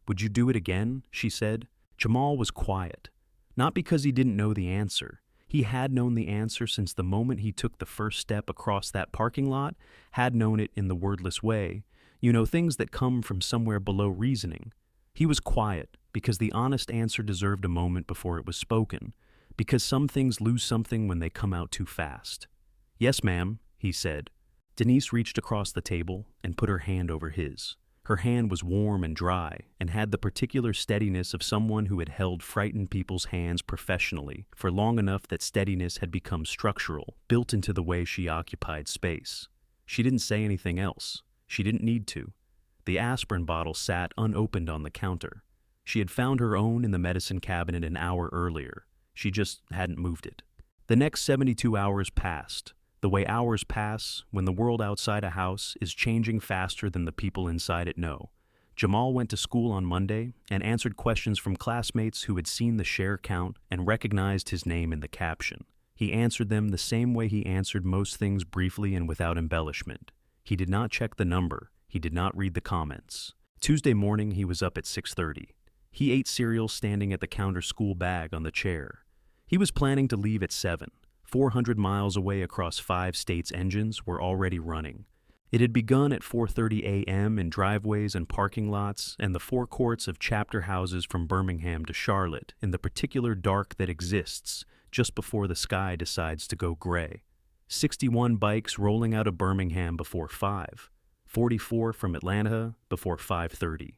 "Would you do it again?" she said. Jamal was quiet. Not because he didn't know the answer. He had known the answer since the moment he took the first step across that parking lot, had known it in the wordless way. You know, things that come from somewhere below reasoning. He was quiet because the honest answer deserved a moment before it was spoken, because some things lose something when they come out too fast. "Yes, ma'am," he said. Denise reached across the table and put her hand over his. Her hand was warm and dry and had the particular steadiness of someone who had held frightened people's hands professionally for long enough that steadiness had become structural, built into the way she occupied space. She didn't say anything else. She didn't need to. The aspirin bottle sat unopened on the counter. She had found her own in the medicine cabinet an hour earlier. She just hadn't moved it. The next 72 hours passed. The way hours pass when the world outside a house is changing faster than the people inside it know. Jamal went to school on Monday and answered questions from classmates who had seen the share count and recognized his name in the caption. He answered them the same way he answered most things, briefly and without embellishment. He did not check the number. He did not read the comments. Tuesday morning he was up at 6:30. He ate cereal standing at the counter, school bag on the chair. He was planning to leave at 7. 400 miles away across 5 states' engines were already running. It had begun at 4:30 a.m. in driveways and parking lots and the forecourts of chapter houses from Birmingham to Charlotte in the particular dark that exists just before the sky decides to go gray. 61 bikes rolling out of Birmingham before 5. 44 from Atlanta before 5:30.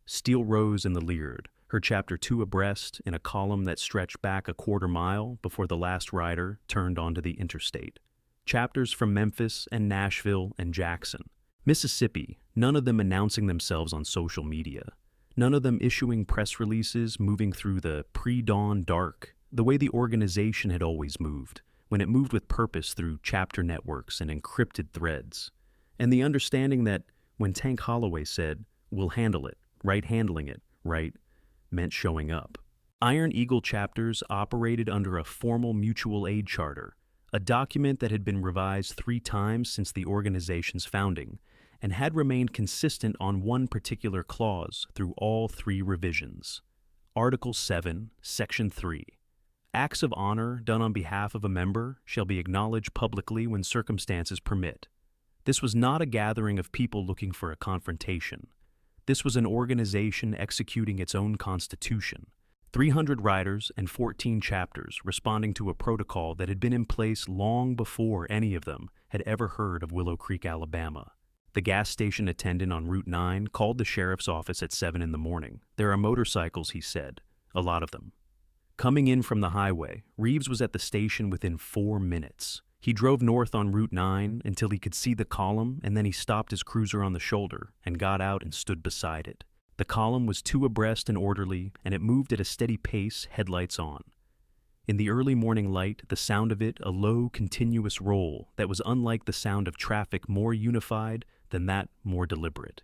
Steel rose in the Leard, her chapter 2 abreast in a column that stretched back a quarter mile before the last rider turned onto the interstate. Chapters from Memphis and Nashville and Jackson. Mississippi, none of them announcing themselves on social media. None of them issuing press releases, moving through the pre-dawn dark, the way the organization had always moved, when it moved with purpose through chapter networks and encrypted threads. And the understanding that when Tank Holloway said, "We'll handle it," right, handling it, right, meant showing up. Iron Eagle chapters operated under a formal mutual aid charter, a document that had been revised 3 times since the organization's founding, and had remained consistent on one particular clause through all 3 revisions. Article 7, Section 3. Acts of honor done on behalf of a member shall be acknowledged publicly when circumstances permit. This was not a gathering of people looking for a confrontation. This was an organization executing its own constitution. 300 riders and 14 chapters responding to a protocol that had been in place long before any of them had ever heard of Willow Creek, Alabama. The gas station attendant on Route 9 called the sheriff's office at 7 in the morning. "There are motorcycles," he said, "a lot of them." Coming in from the highway, Reeves was at the station within 4 minutes. He drove north on Route 9 until he could see the column, and then he stopped his cruiser on the shoulder and got out and stood beside it. The column was two abreast and orderly, and it moved at a steady pace, headlights on. In the early morning light, the sound of it, a low, continuous roll that was unlike the sound of traffic, more unified than that more deliberate.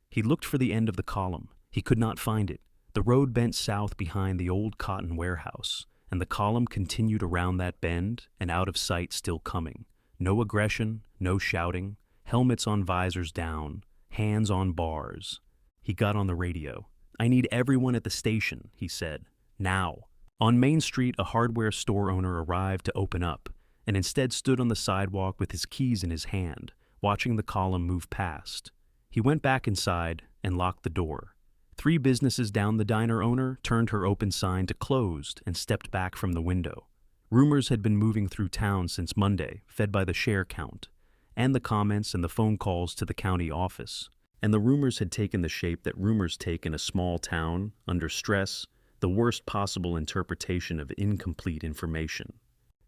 He looked for the end of the column. He could not find it. The road bent south behind the old cotton warehouse, and the column continued around that bend and out of sight, still coming. No aggression, no shouting, helmets on visors down, hands on bars. He got on the radio. "I need everyone at the station," he said. "Now." On Main Street, a hardware store owner arrived to open up, and instead stood on the sidewalk with his keys in his hand, watching the column move past. He went back inside and locked the door. 3 businesses down, the diner owner turned her open sign to closed and stepped back from the window. Rumors had been moving through town since Monday, fed by the share count, and the comments and the phone calls to the county office. And the rumors had taken the shape that rumors take in a small town, under stress, the worst possible interpretation of incomplete information.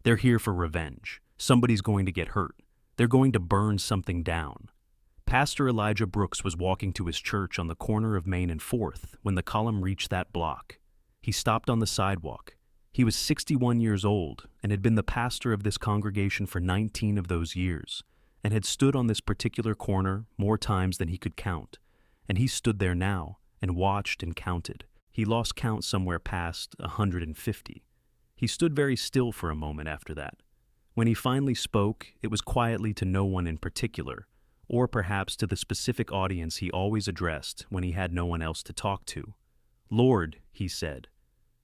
They're here for revenge. Somebody's going to get hurt. They're going to burn something down. Pastor Elijah Brooks was walking to his church on the corner of Main and 4th when the column reached that block. He stopped on the sidewalk. He was 61 years old and had been the pastor of this congregation for 19 of those years, and had stood on this particular corner more times than he could count. And he stood there now and watched and counted. He lost count somewhere past 150. He stood very still for a moment after that. When he finally spoke, it was quietly to no one in particular, or perhaps to the specific audience he always addressed when he had no one else to talk to. "Lord," he said,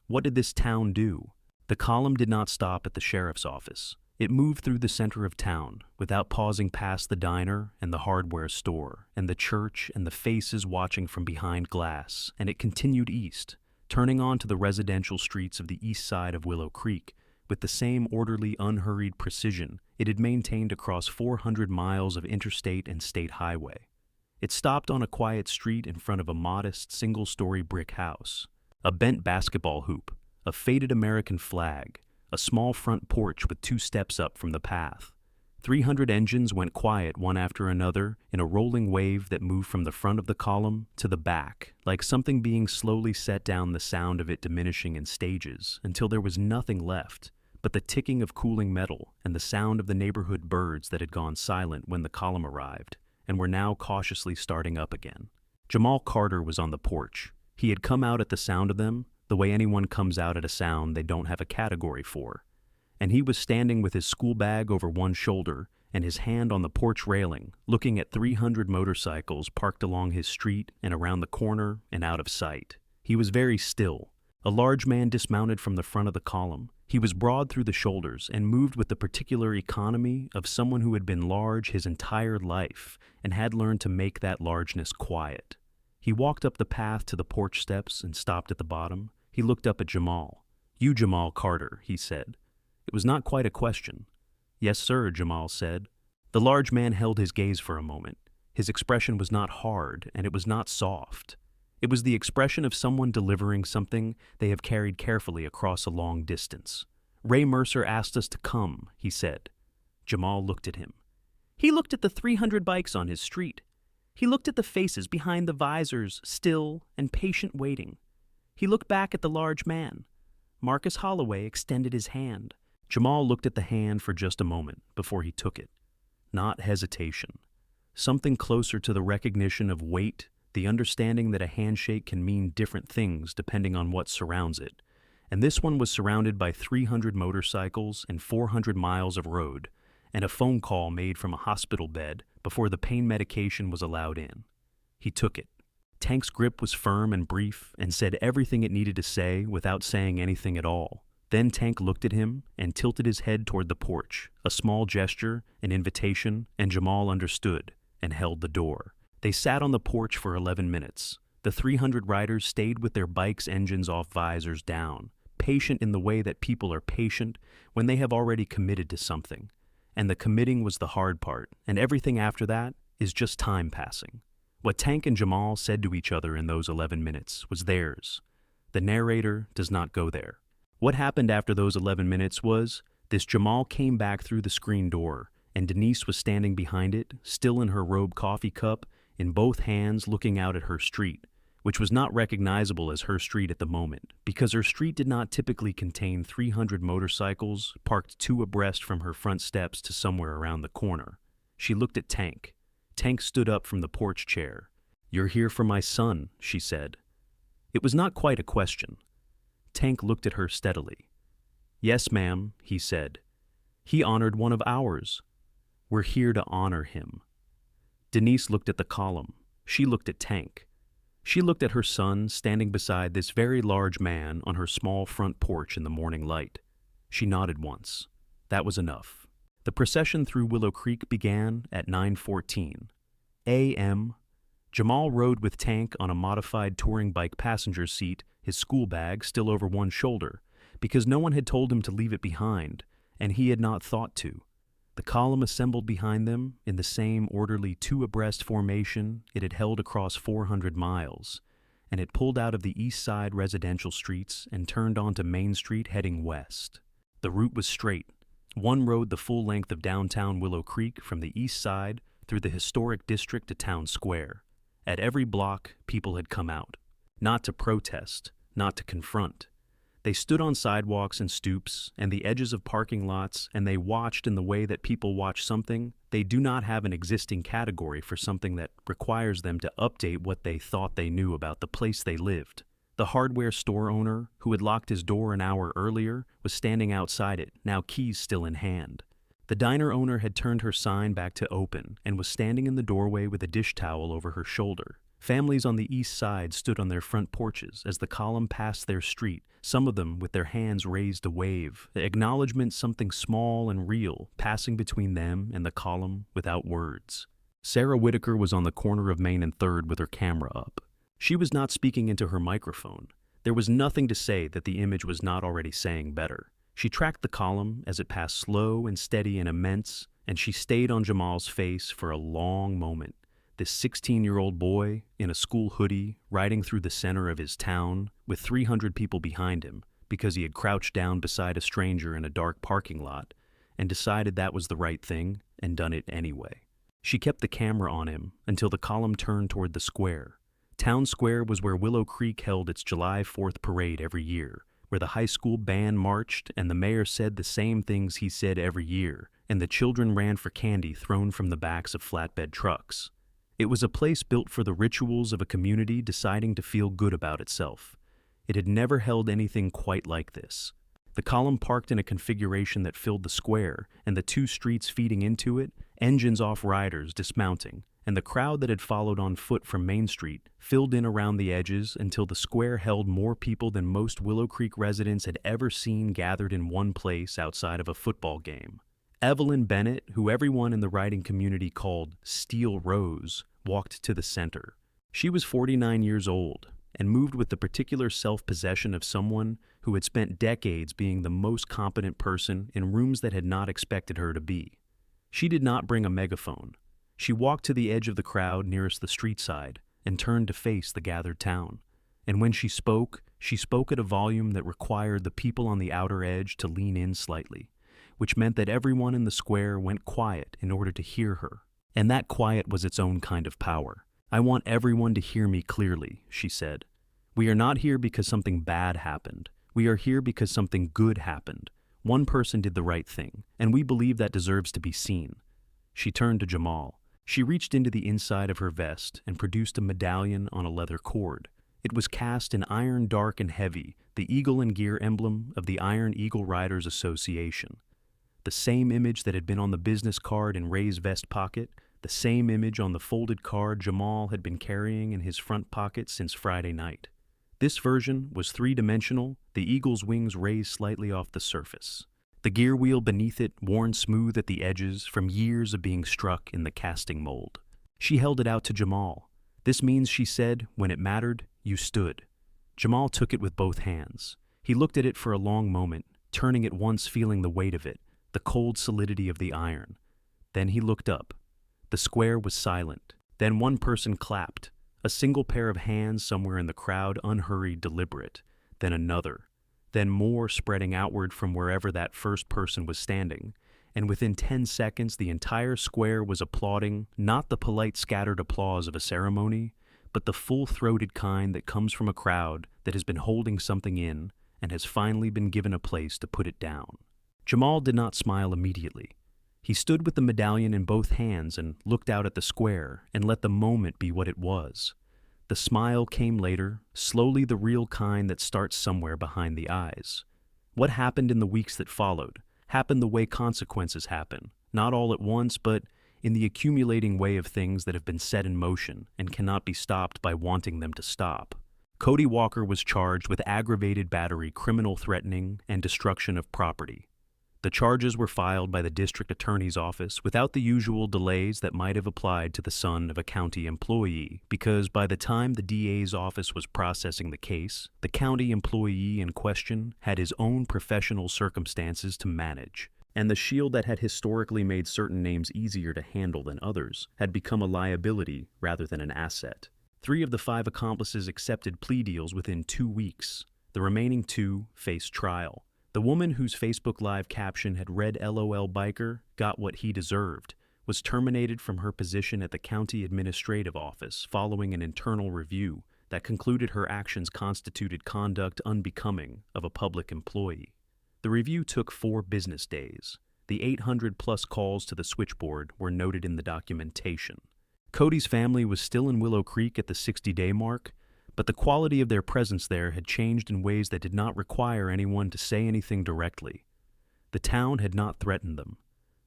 "what did this town do?" The column did not stop at the sheriff's office. It moved through the center of town, without pausing past the diner and the hardware store, and the church and the faces watching from behind glass, and it continued east, turning on to the residential streets of the east side of Willow Creek, with the same orderly, unhurried precision it had maintained across 400 miles of interstate and state highway. It stopped on a quiet street in front of a modest, single-story brick house, a bent basketball hoop, a faded American flag, a small front porch with 2 steps up from the path. 300 engines went quiet one after another in a rolling wave that moved from the front of the column to the back, like something being slowly set down, the sound of it diminishing in stages until there was nothing left but the ticking of cooling metal and the sound of the neighborhood birds that had gone silent when the column arrived and were now cautiously starting up again. Jamal Carter was on the porch. He had come out at the sound of them, the way anyone comes out at a sound they don't have a category for. And he was standing with his school bag over one shoulder and his hand on the porch railing, looking at 300 motorcycles parked along his street and around the corner and out of sight. He was very still. A large man dismounted from the front of the column. He was broad through the shoulders and moved with the particular economy of someone who had been large his entire life and had learned to make that largeness quiet. He walked up the path to the porch steps and stopped at the bottom. He looked up at Jamal. "You, Jamal Carter," he said. It was not quite a question. "Yes, sir," Jamal said. The large man held his gaze for a moment. His expression was not hard, and it was not soft. It was the expression of someone delivering something they have carried carefully across a long distance. "Ray Mercer asked us to come," he said. Jamal looked at him. He looked at the 300 bikes on his street. He looked at the faces behind the visors, still and patient waiting. He looked back at the large man. Marcus Holloway extended his hand. Jamal looked at the hand for just a moment before he took it. Not hesitation. Something closer to the recognition of weight, the understanding that a handshake can mean different things depending on what surrounds it. And this one was surrounded by 300 motorcycles and 400 miles of road, and a phone call made from a hospital bed before the pain medication was allowed in. He took it. Tank's grip was firm and brief and said everything it needed to say without saying anything at all. Then Tank looked at him and tilted his head toward the porch, a small gesture, an invitation, and Jamal understood and held the door. They sat on the porch for 11 minutes. The 300 riders stayed with their bikes' engines off, visors down, patient in the way that people are patient when they have already committed to something. And the committing was the hard part, and everything after that is just time passing. What Tank and Jamal said to each other in those 11 minutes was theirs. The narrator does not go there. What happened after those 11 minutes was This Jamal came back through the screen door, and Denise was standing behind it, still in her robe coffee cup, in both hands looking out at her street, which was not recognizable as her street at the moment, because her street did not typically contain 300 motorcycles parked two abreast from her front steps to somewhere around the corner. She looked at Tank. Tank stood up from the porch chair. "You're here for my son," she said. It was not quite a question. Tank looked at her steadily. "Yes, ma'am," he said. "He honored one of ours. We're here to honor him." Denise looked at the column. She looked at Tank. She looked at her son standing beside this very large man on her small front porch in the morning light. She nodded once. That was enough. The procession through Willow Creek began at 9:14 a.m. Jamal rode with Tank on a modified touring bike passenger seat, his school bag still over one shoulder, because no one had told him to leave it behind, and he had not thought to. The column assembled behind them in the same orderly two-abreast formation it had held across 400 miles, and it pulled out of the east side residential streets and turned onto Main Street heading west. The route was straight. One rode the full length of downtown Willow Creek from the east side through the historic district to Town Square. At every block, people had come out. Not to protest, not to confront. They stood on sidewalks and stoops and the edges of parking lots, and they watched in the way that people watch something. They do not have an existing category for something that requires them to update what they thought they knew about the place they lived. The hardware store owner, who had locked his door an hour earlier, was standing outside it, now keys still in hand. The diner owner had turned her sign back to open and was standing in the doorway with a dish towel over her shoulder. Families on the east side stood on their front porches as the column passed their street, some of them with their hands raised to wave, the acknowledgement something small and real passing between them and the column without words. Sarah Whitaker was on the corner of Main and 3rd with her camera up. She was not speaking into her microphone. There was nothing to say that the image was not already saying better. She tracked the column as it passed slow and steady and immense, and she stayed on Jamal's face for a long moment. This 16-year-old boy, in a school hoodie, riding through the center of his town, with 300 people behind him, because he had crouched down beside a stranger in a dark parking lot, and decided that was the right thing, and done it anyway. She kept the camera on him until the column turned toward the square. Town Square was where Willow Creek held its July 4th parade every year, where the high school band marched and the mayor said the same things he said every year, and the children ran for candy thrown from the backs of flatbed trucks. It was a place built for the rituals of a community deciding to feel good about itself. It had never held anything quite like this. The column parked in a configuration that filled the square, and the two streets feeding into it, engines off riders dismounting, and the crowd that had followed on foot from Main Street filled in around the edges until the square held more people than most Willow Creek residents had ever seen gathered in one place outside of a football game. Evelyn Bennett, who everyone in the riding community called Steel Rose, walked to the center. She was 49 years old and moved with the particular self-possession of someone who had spent decades being the most competent person in rooms that had not expected her to be. She did not bring a megaphone. She walked to the edge of the crowd nearest the street side and turned to face the gathered town. And when she spoke at a volume that required the people on the outer edge to lean in slightly, which meant that everyone in the square went quiet in order to hear her. And that quiet was its own kind of power. "I want everyone to hear me clearly," she said. "We are not here because something bad happened. We are here because something good happened. One person did the right thing, and we believe that deserves to be seen." She turned to Jamal. She reached into the inside of her vest and produced a medallion on a leather cord. It was cast in iron dark and heavy, the eagle and gear emblem of the Iron Eagle Riders Association. The same image that had been on the business card in Ray's vest pocket, the same image on the folded card Jamal had been carrying in his front pocket since Friday night. This version was three-dimensional, the eagle's wings raised slightly off the surface. The gear wheel beneath it worn smooth at the edges from years of being struck in the casting mold. She held it out to Jamal. "This means," she said, "when it mattered, you stood." Jamal took it with both hands. He looked at it for a long moment, turning at once feeling the weight of it, the cold solidity of the iron. Then he looked up. The square was silent. Then one person clapped, a single pair of hands somewhere in the crowd, unhurried, deliberate. Then another. then more spreading outward from wherever that first person was standing, and within 10 seconds the entire square was applauding, not the polite scattered applause of a ceremony, but the full-throated kind that comes from a crowd that has been holding something in and has finally been given a place to put it down. Jamal did not smile immediately. He stood with the medallion in both hands and looked out at the square and let the moment be what it was. The smile came later, slowly, the real kind that starts somewhere behind the eyes. What happened in the weeks that followed happened the way consequences happen, not all at once, but in the accumulating way of things that have been set in motion and cannot be stopped by wanting them to stop. Cody Walker was charged with aggravated battery, criminal threatening, and destruction of property. The charges were filed by the district attorney's office without the usual delays that might have applied to the son of a county employee, because by the time the DA's office was processing the case, the county employee in question had his own professional circumstances to manage, and the shield that had historically made certain names easier to handle than others had become a liability rather than an asset. 3 of the 5 accomplices accepted plea deals within 2 weeks. The remaining 2 faced trial. The woman whose Facebook Live caption had read "LOL Biker got what he deserved" was terminated from her position at the county administrative office following an internal review that concluded her actions constituted conduct unbecoming of a public employee. The review took 4 business days. The 800-plus calls to the switchboard were noted in the documentation. Cody's family was still in Willow Creek at the 60-day mark, but the quality of their presence there had changed in ways that did not require anyone to say anything directly. The town had not threatened them.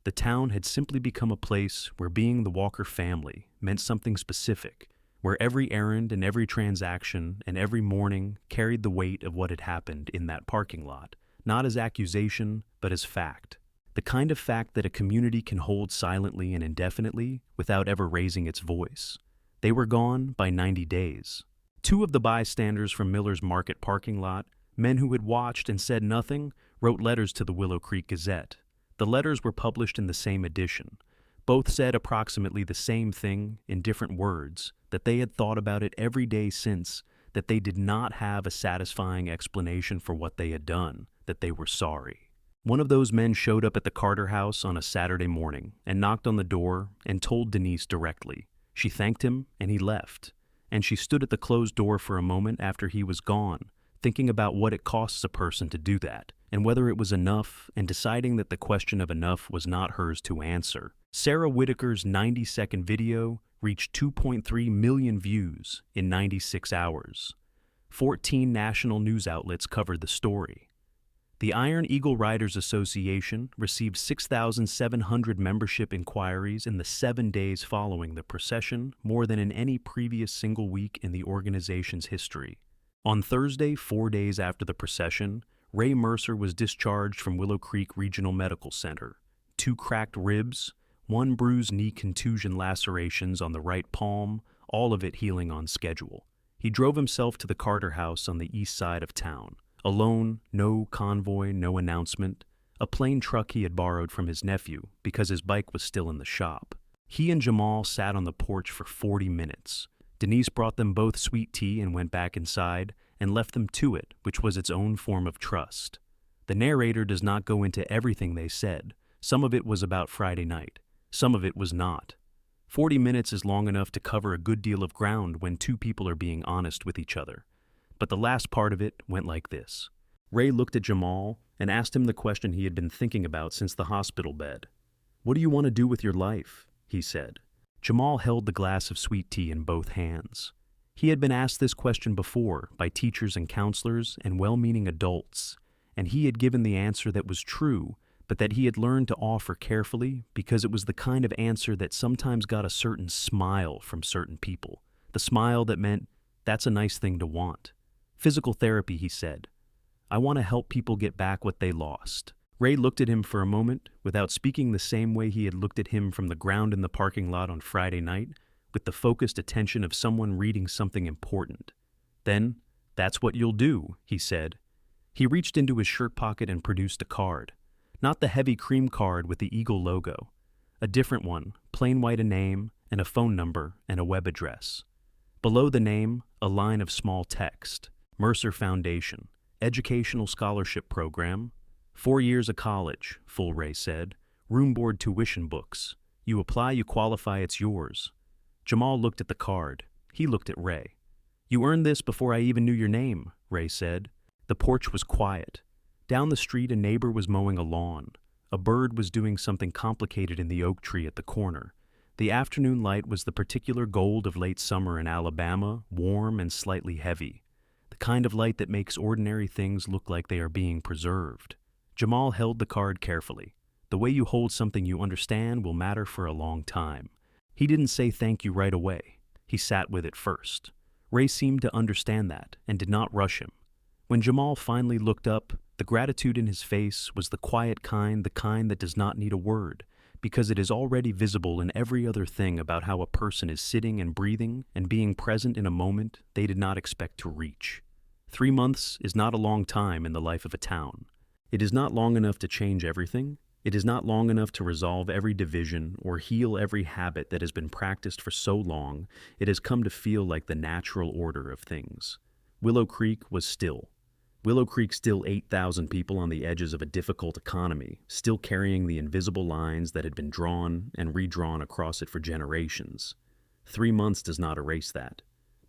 The town had simply become a place where being the Walker family meant something specific, where every errand and every transaction and every morning carried the weight of what had happened in that parking lot, not as accusation, but as fact. The kind of fact that a community can hold silently and indefinitely without ever raising its voice. They were gone by 90 days. 2 of the bystanders from Miller's Market parking lot, men who had watched and said nothing, wrote letters to the Willow Creek Gazette. The letters were published in the same edition. Both said approximately the same thing in different words, that they had thought about it every day since, that they did not have a satisfying explanation for what they had done, that they were sorry. One of those men showed up at the Carter house on a Saturday morning and knocked on the door and told Denise directly. She thanked him and he left. And she stood at the closed door for a moment after he was gone, thinking about what it costs a person to do that, and whether it was enough, and deciding that the question of enough was not hers to answer. Sarah Whitaker's 90-second video reached 2.3 million views in 96 hours. 14 national news outlets covered the story. The Iron Eagle Riders Association received 6,700 membership inquiries in the 7 days following the procession, more than in any previous single week in the organization's history. On Thursday, 4 days after the procession, Ray Mercer was discharged from Willow Creek Regional Medical Center. 2 cracked ribs, 1 bruised knee contusion lacerations on the right palm, all of it healing on schedule. He drove himself to the Carter house on the east side of town. Alone, no convoy, no announcement, a plain truck he had borrowed from his nephew because his bike was still in the shop. He and Jamal sat on the porch for 40 minutes. Denise brought them both sweet tea and went back inside and left them to it, which was its own form of trust. The narrator does not go into everything they said. Some of it was about Friday night. Some of it was not. 40 minutes is long enough to cover a good deal of ground when 2 people are being honest with each other. But the last part of it went like this. Ray looked at Jamal and asked him the question he had been thinking about since the hospital bed. "What do you want to do with your life?" he said. Jamal held the glass of sweet tea in both hands. He had been asked this question before by teachers and counselors and well-meaning adults, and he had given the answer that was true, but that he had learned to offer carefully because it was the kind of answer that sometimes got a certain smile from certain people, the smile that meant, "That's a nice thing to want." Physical therapy, he said. "I want to help people get back what they lost." Ray looked at him for a moment without speaking the same way he had looked at him from the ground in the parking lot on Friday night, with the focused attention of someone reading something important. Then, "That's what you'll do," he said. He reached into his shirt pocket and produced a card. Not the heavy cream card with the Eagle logo. A different one, plain white, a name and a phone number and a web address. Below the name, a line of small text. Mercer Foundation, educational scholarship program. 4 years of college, Full Ray said. Room board, tuition, books. You apply, you qualify, it's yours. Jamal looked at the card. He looked at Ray. You earned this before I even knew your name, Ray said. The porch was quiet. Down the street, a neighbor was mowing a lawn. A bird was doing something complicated in the oak tree at the corner. The afternoon light was the particular gold of late summer in Alabama, warm and slightly heavy. The kind of light that makes ordinary things look like they are being preserved. Jamal held the card carefully. The way you hold something you understand will matter for a long time. He didn't say thank you right away. He sat with it first. Ray seemed to understand that and did not rush him. When Jamal finally looked up, the gratitude in his face was the quiet kind, the kind that does not need a word, because it is already visible in every other thing about how a person is sitting and breathing and being present in a moment they did not expect to reach. 3 months is not a long time in the life of a town. It is not long enough to change everything. It is not long enough to resolve every division or heal every habit that has been practiced for so long it has come to feel like the natural order of things. Willow Creek was still. Willow Creek still 8,000 people on the edges of a difficult economy, still carrying the invisible lines that had been drawn and redrawn across it for generations. 3 months does not erase that,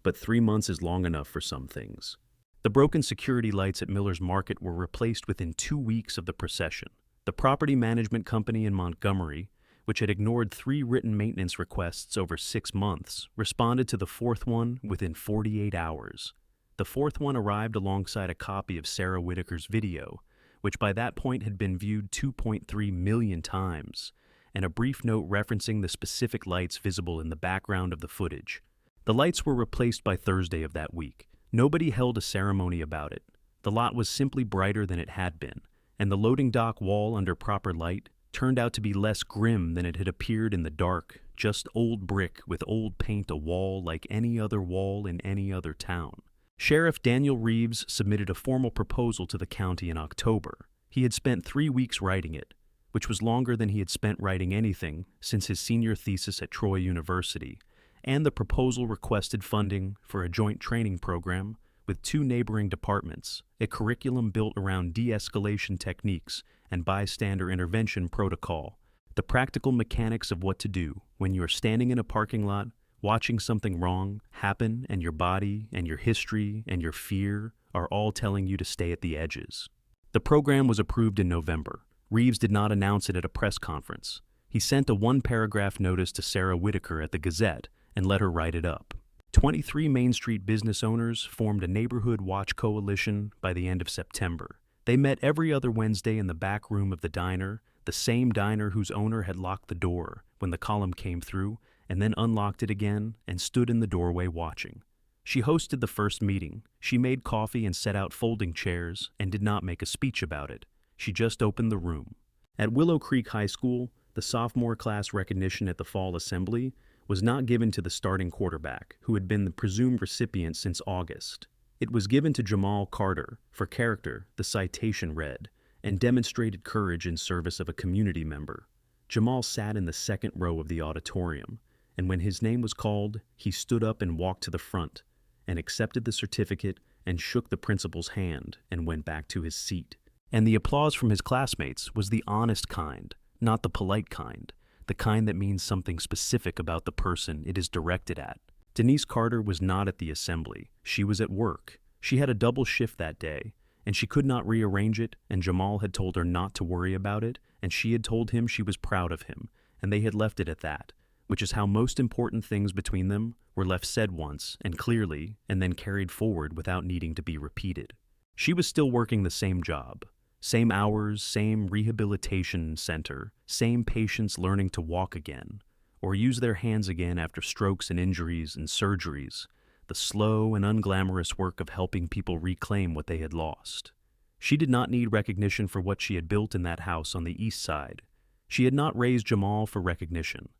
but 3 months is long enough for some things. The broken security lights at Miller's Market were replaced within 2 weeks of the procession. The property management company in Montgomery, which had ignored 3 written maintenance requests over 6 months, responded to the 4th one within 48 hours. The 4th one arrived alongside a copy of Sarah Whitaker's video, which by that point had been viewed 2.3 million times, and a brief note referencing the specific lights visible in the background of the footage. The lights were replaced by Thursday of that week. Nobody held a ceremony about it. The lot was simply brighter than it had been, and the loading dock wall under proper light turned out to be less grim than it had appeared in the dark, just old brick with old paint, a wall like any other wall in any other town. Sheriff Daniel Reeves submitted a formal proposal to the county in October. He had spent 3 weeks writing it, which was longer than he had spent writing anything since his senior thesis at Troy University, and the proposal requested funding for a joint training program with 2 neighboring departments, a curriculum built around de-escalation techniques and bystander intervention protocol, the practical mechanics of what to do when you are standing in a parking lot, watching something wrong happen, and your body and your history and your fear are all telling you to stay at the edges. The program was approved in November. Reeves did not announce it at a press conference. He sent a 1-paragraph notice to Sarah Whitaker at the Gazette and let her write it up. 23 Main Street business owners formed a neighborhood watch coalition by the end of September. They met every other Wednesday in the back room of the diner, the same diner whose owner had locked the door when the column came through, and then unlocked it again and stood in the doorway watching. She hosted the first meeting. She made coffee and set out folding chairs and did not make a speech about it. She just opened the room. At Willow Creek High School, the sophomore class recognition at the fall assembly was not given to the starting quarterback, who had been the presumed recipient since August. It was given to Jamal Carter for character, the citation read, and demonstrated courage in service of a community member. Jamal sat in the second row of the auditorium, and when his name was called, he stood up and walked to the front, and accepted the certificate and shook the principal's hand and went back to his seat. And the applause from his classmates was the honest kind, not the polite kind, the kind that means something specific about the person it is directed at. Denise Carter was not at the assembly. She was at work. She had a double shift that day, and she could not rearrange it, and Jamal had told her not to worry about it, and she had told him she was proud of him, and they had left it at that, which is how most important things between them were left said once and clearly and then carried forward without needing to be repeated. She was still working the same job. Same hours, same rehabilitation center, same patients learning to walk again, or use their hands again after strokes and injuries and surgeries, the slow and unglamorous work of helping people reclaim what they had lost. She did not need recognition for what she had built in that house on the east side. She had not raised Jamal for recognition.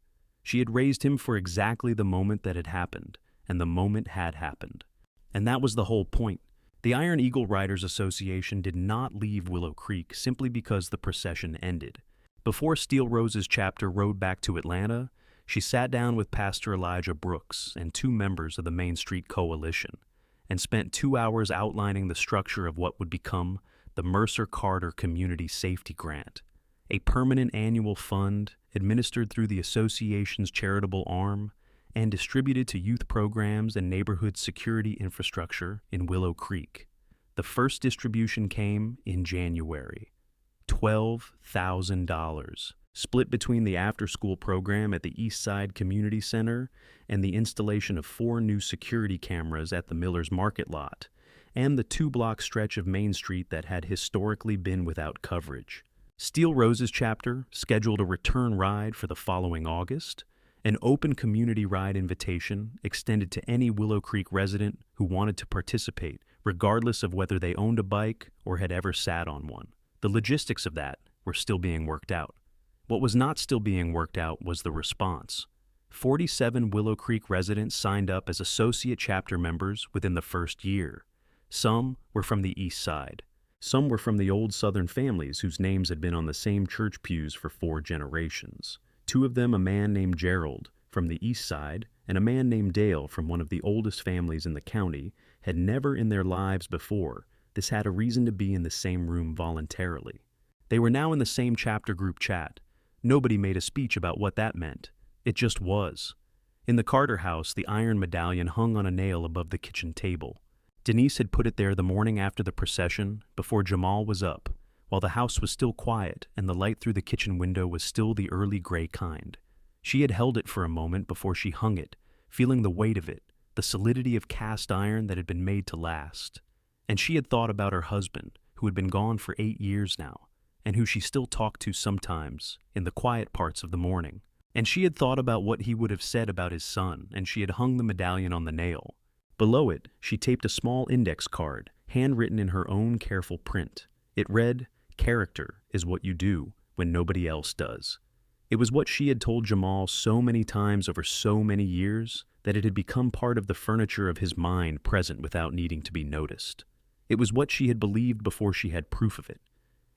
She had raised him for exactly the moment that had happened, and the moment had happened. And that was the whole point. The Iron Eagle Riders Association did not leave Willow Creek simply because the procession ended. Before Steel Rose's chapter rode back to Atlanta, she sat down with Pastor Elijah Brooks and 2 members of the Main Street Coalition, and spent 2 hours outlining the structure of what would become the Mercer Carter Community Safety Grant, a permanent annual fund administered through the association's charitable arm and distributed to youth programs and neighborhood security infrastructure in Willow Creek. The first distribution came in January. $12,000, split between the after-school program at the East Side Community Center and the installation of 4 new security cameras at the Miller's Market lot, and the 2-block stretch of Main Street that had historically been without coverage. Steel Rose's chapter scheduled a return ride for the following August, an open community ride invitation extended to any Willow Creek resident who wanted to participate, regardless of whether they owned a bike or had ever sat on one. The logistics of that were still being worked out. What was not still being worked out was the response. 47 Willow Creek residents signed up as associate chapter members within the first year. Some were from the East Side. Some were from the old Southern families whose names had been on the same church pews for 4 generations. 2 of them, a man named Gerald from the East Side and a man named Dale from one of the oldest families in the county, had never in their lives before this had a reason to be in the same room voluntarily. They were now in the same chapter group chat. Nobody made a speech about what that meant. It just was. In the Carter house, the iron medallion hung on a nail above the kitchen table. Denise had put it there the morning after the procession, before Jamal was up, while the house was still quiet and the light through the kitchen window was still the early gray kind. She had held it for a moment before she hung it, feeling the weight of it, the solidity of cast iron that had been made to last. And she had thought about her husband, who had been gone for 8 years now, and who she still talked to sometimes in the quiet parts of the morning. And she had thought about what he would have said about his son, and she had hung the medallion on the nail. Below it, she taped a small index card, handwritten in her own careful print. It read, "Character is what you do when nobody else does." It was what she had told Jamal so many times over so many years that it had become part of the furniture of his mind, present without needing to be noticed. It was what she had believed before she had proof of it.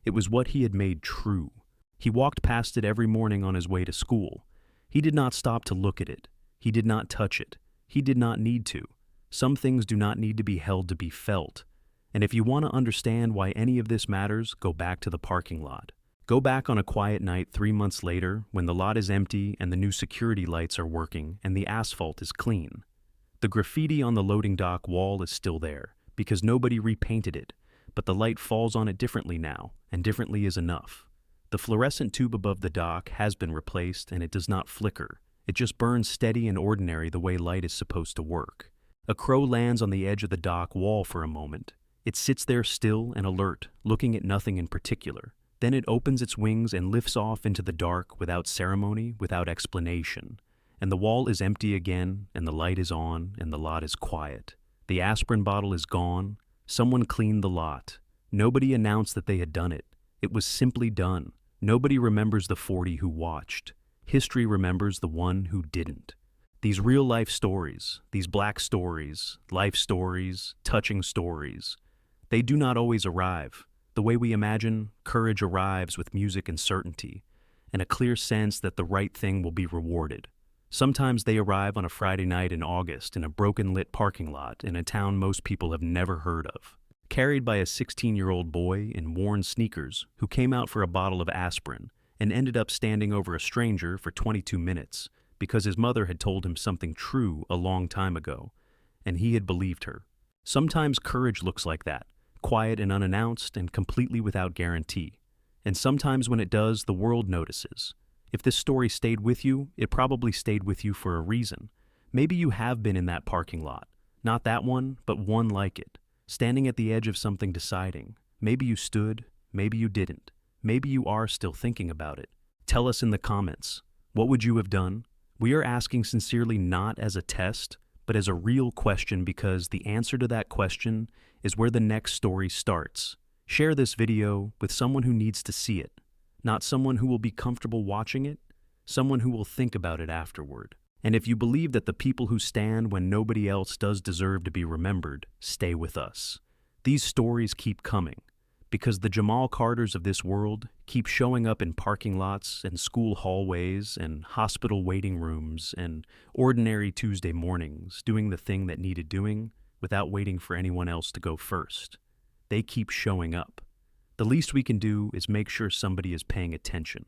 It was what he had made true. He walked past it every morning on his way to school. He did not stop to look at it. He did not touch it. He did not need to. Some things do not need to be held to be felt. And if you want to understand why any of this matters, go back to the parking lot. Go back on a quiet night 3 months later when the lot is empty and the new security lights are working and the asphalt is clean. The graffiti on the loading dock wall is still there because nobody repainted it, but the light falls on it differently now, and differently is enough. The fluorescent tube above the dock has been replaced and it does not flicker. It just burns steady and ordinary the way light is supposed to work. A crow lands on the edge of the dock wall for a moment. It sits there still and alert, looking at nothing in particular. Then it opens its wings and lifts off into the dark without ceremony, without explanation. And the wall is empty again, and the light is on, and the lot is quiet. The aspirin bottle is gone. Someone cleaned the lot. Nobody announced that they had done it. It was simply done. Nobody remembers the 40 who watched. History remembers the one who didn't. These real-life stories, these black stories, life stories, touching stories, they do not always arrive. The way we imagine, courage arrives with music and certainty, and a clear sense that the right thing will be rewarded. Sometimes they arrive on a Friday night in August in a broken-lit parking lot in a town most people have never heard of, carried by a 16-year-old boy in worn sneakers who came out for a bottle of aspirin and ended up standing over a stranger for 22 minutes because his mother had told him something true a long time ago, and he had believed her. Sometimes courage looks like that, quiet and unannounced and completely without guarantee. And sometimes when it does, the world notices. If this story stayed with you, it probably stayed with you for a reason. Maybe you have been in that parking lot. Not that one, but one like it. Standing at the edge of something deciding. Maybe you stood, maybe you didn't. Maybe you are still thinking about it. Tell us in the comments. What would you have done? We are asking sincerely not as a test, but as a real question because the answer to that question is where the next story starts. Share this video with someone who needs to see it. Not someone who will be comfortable watching it, someone who will think about it afterward. And if you believe that the people who stand when nobody else does deserve to be remembered, stay with us. These stories keep coming, because the Jamal Carters of this world keep showing up in parking lots and school hallways and hospital waiting rooms and ordinary Tuesday mornings, doing the thing that needed doing without waiting for anyone else to go first. They keep showing up. The least we can do is make sure somebody is paying attention.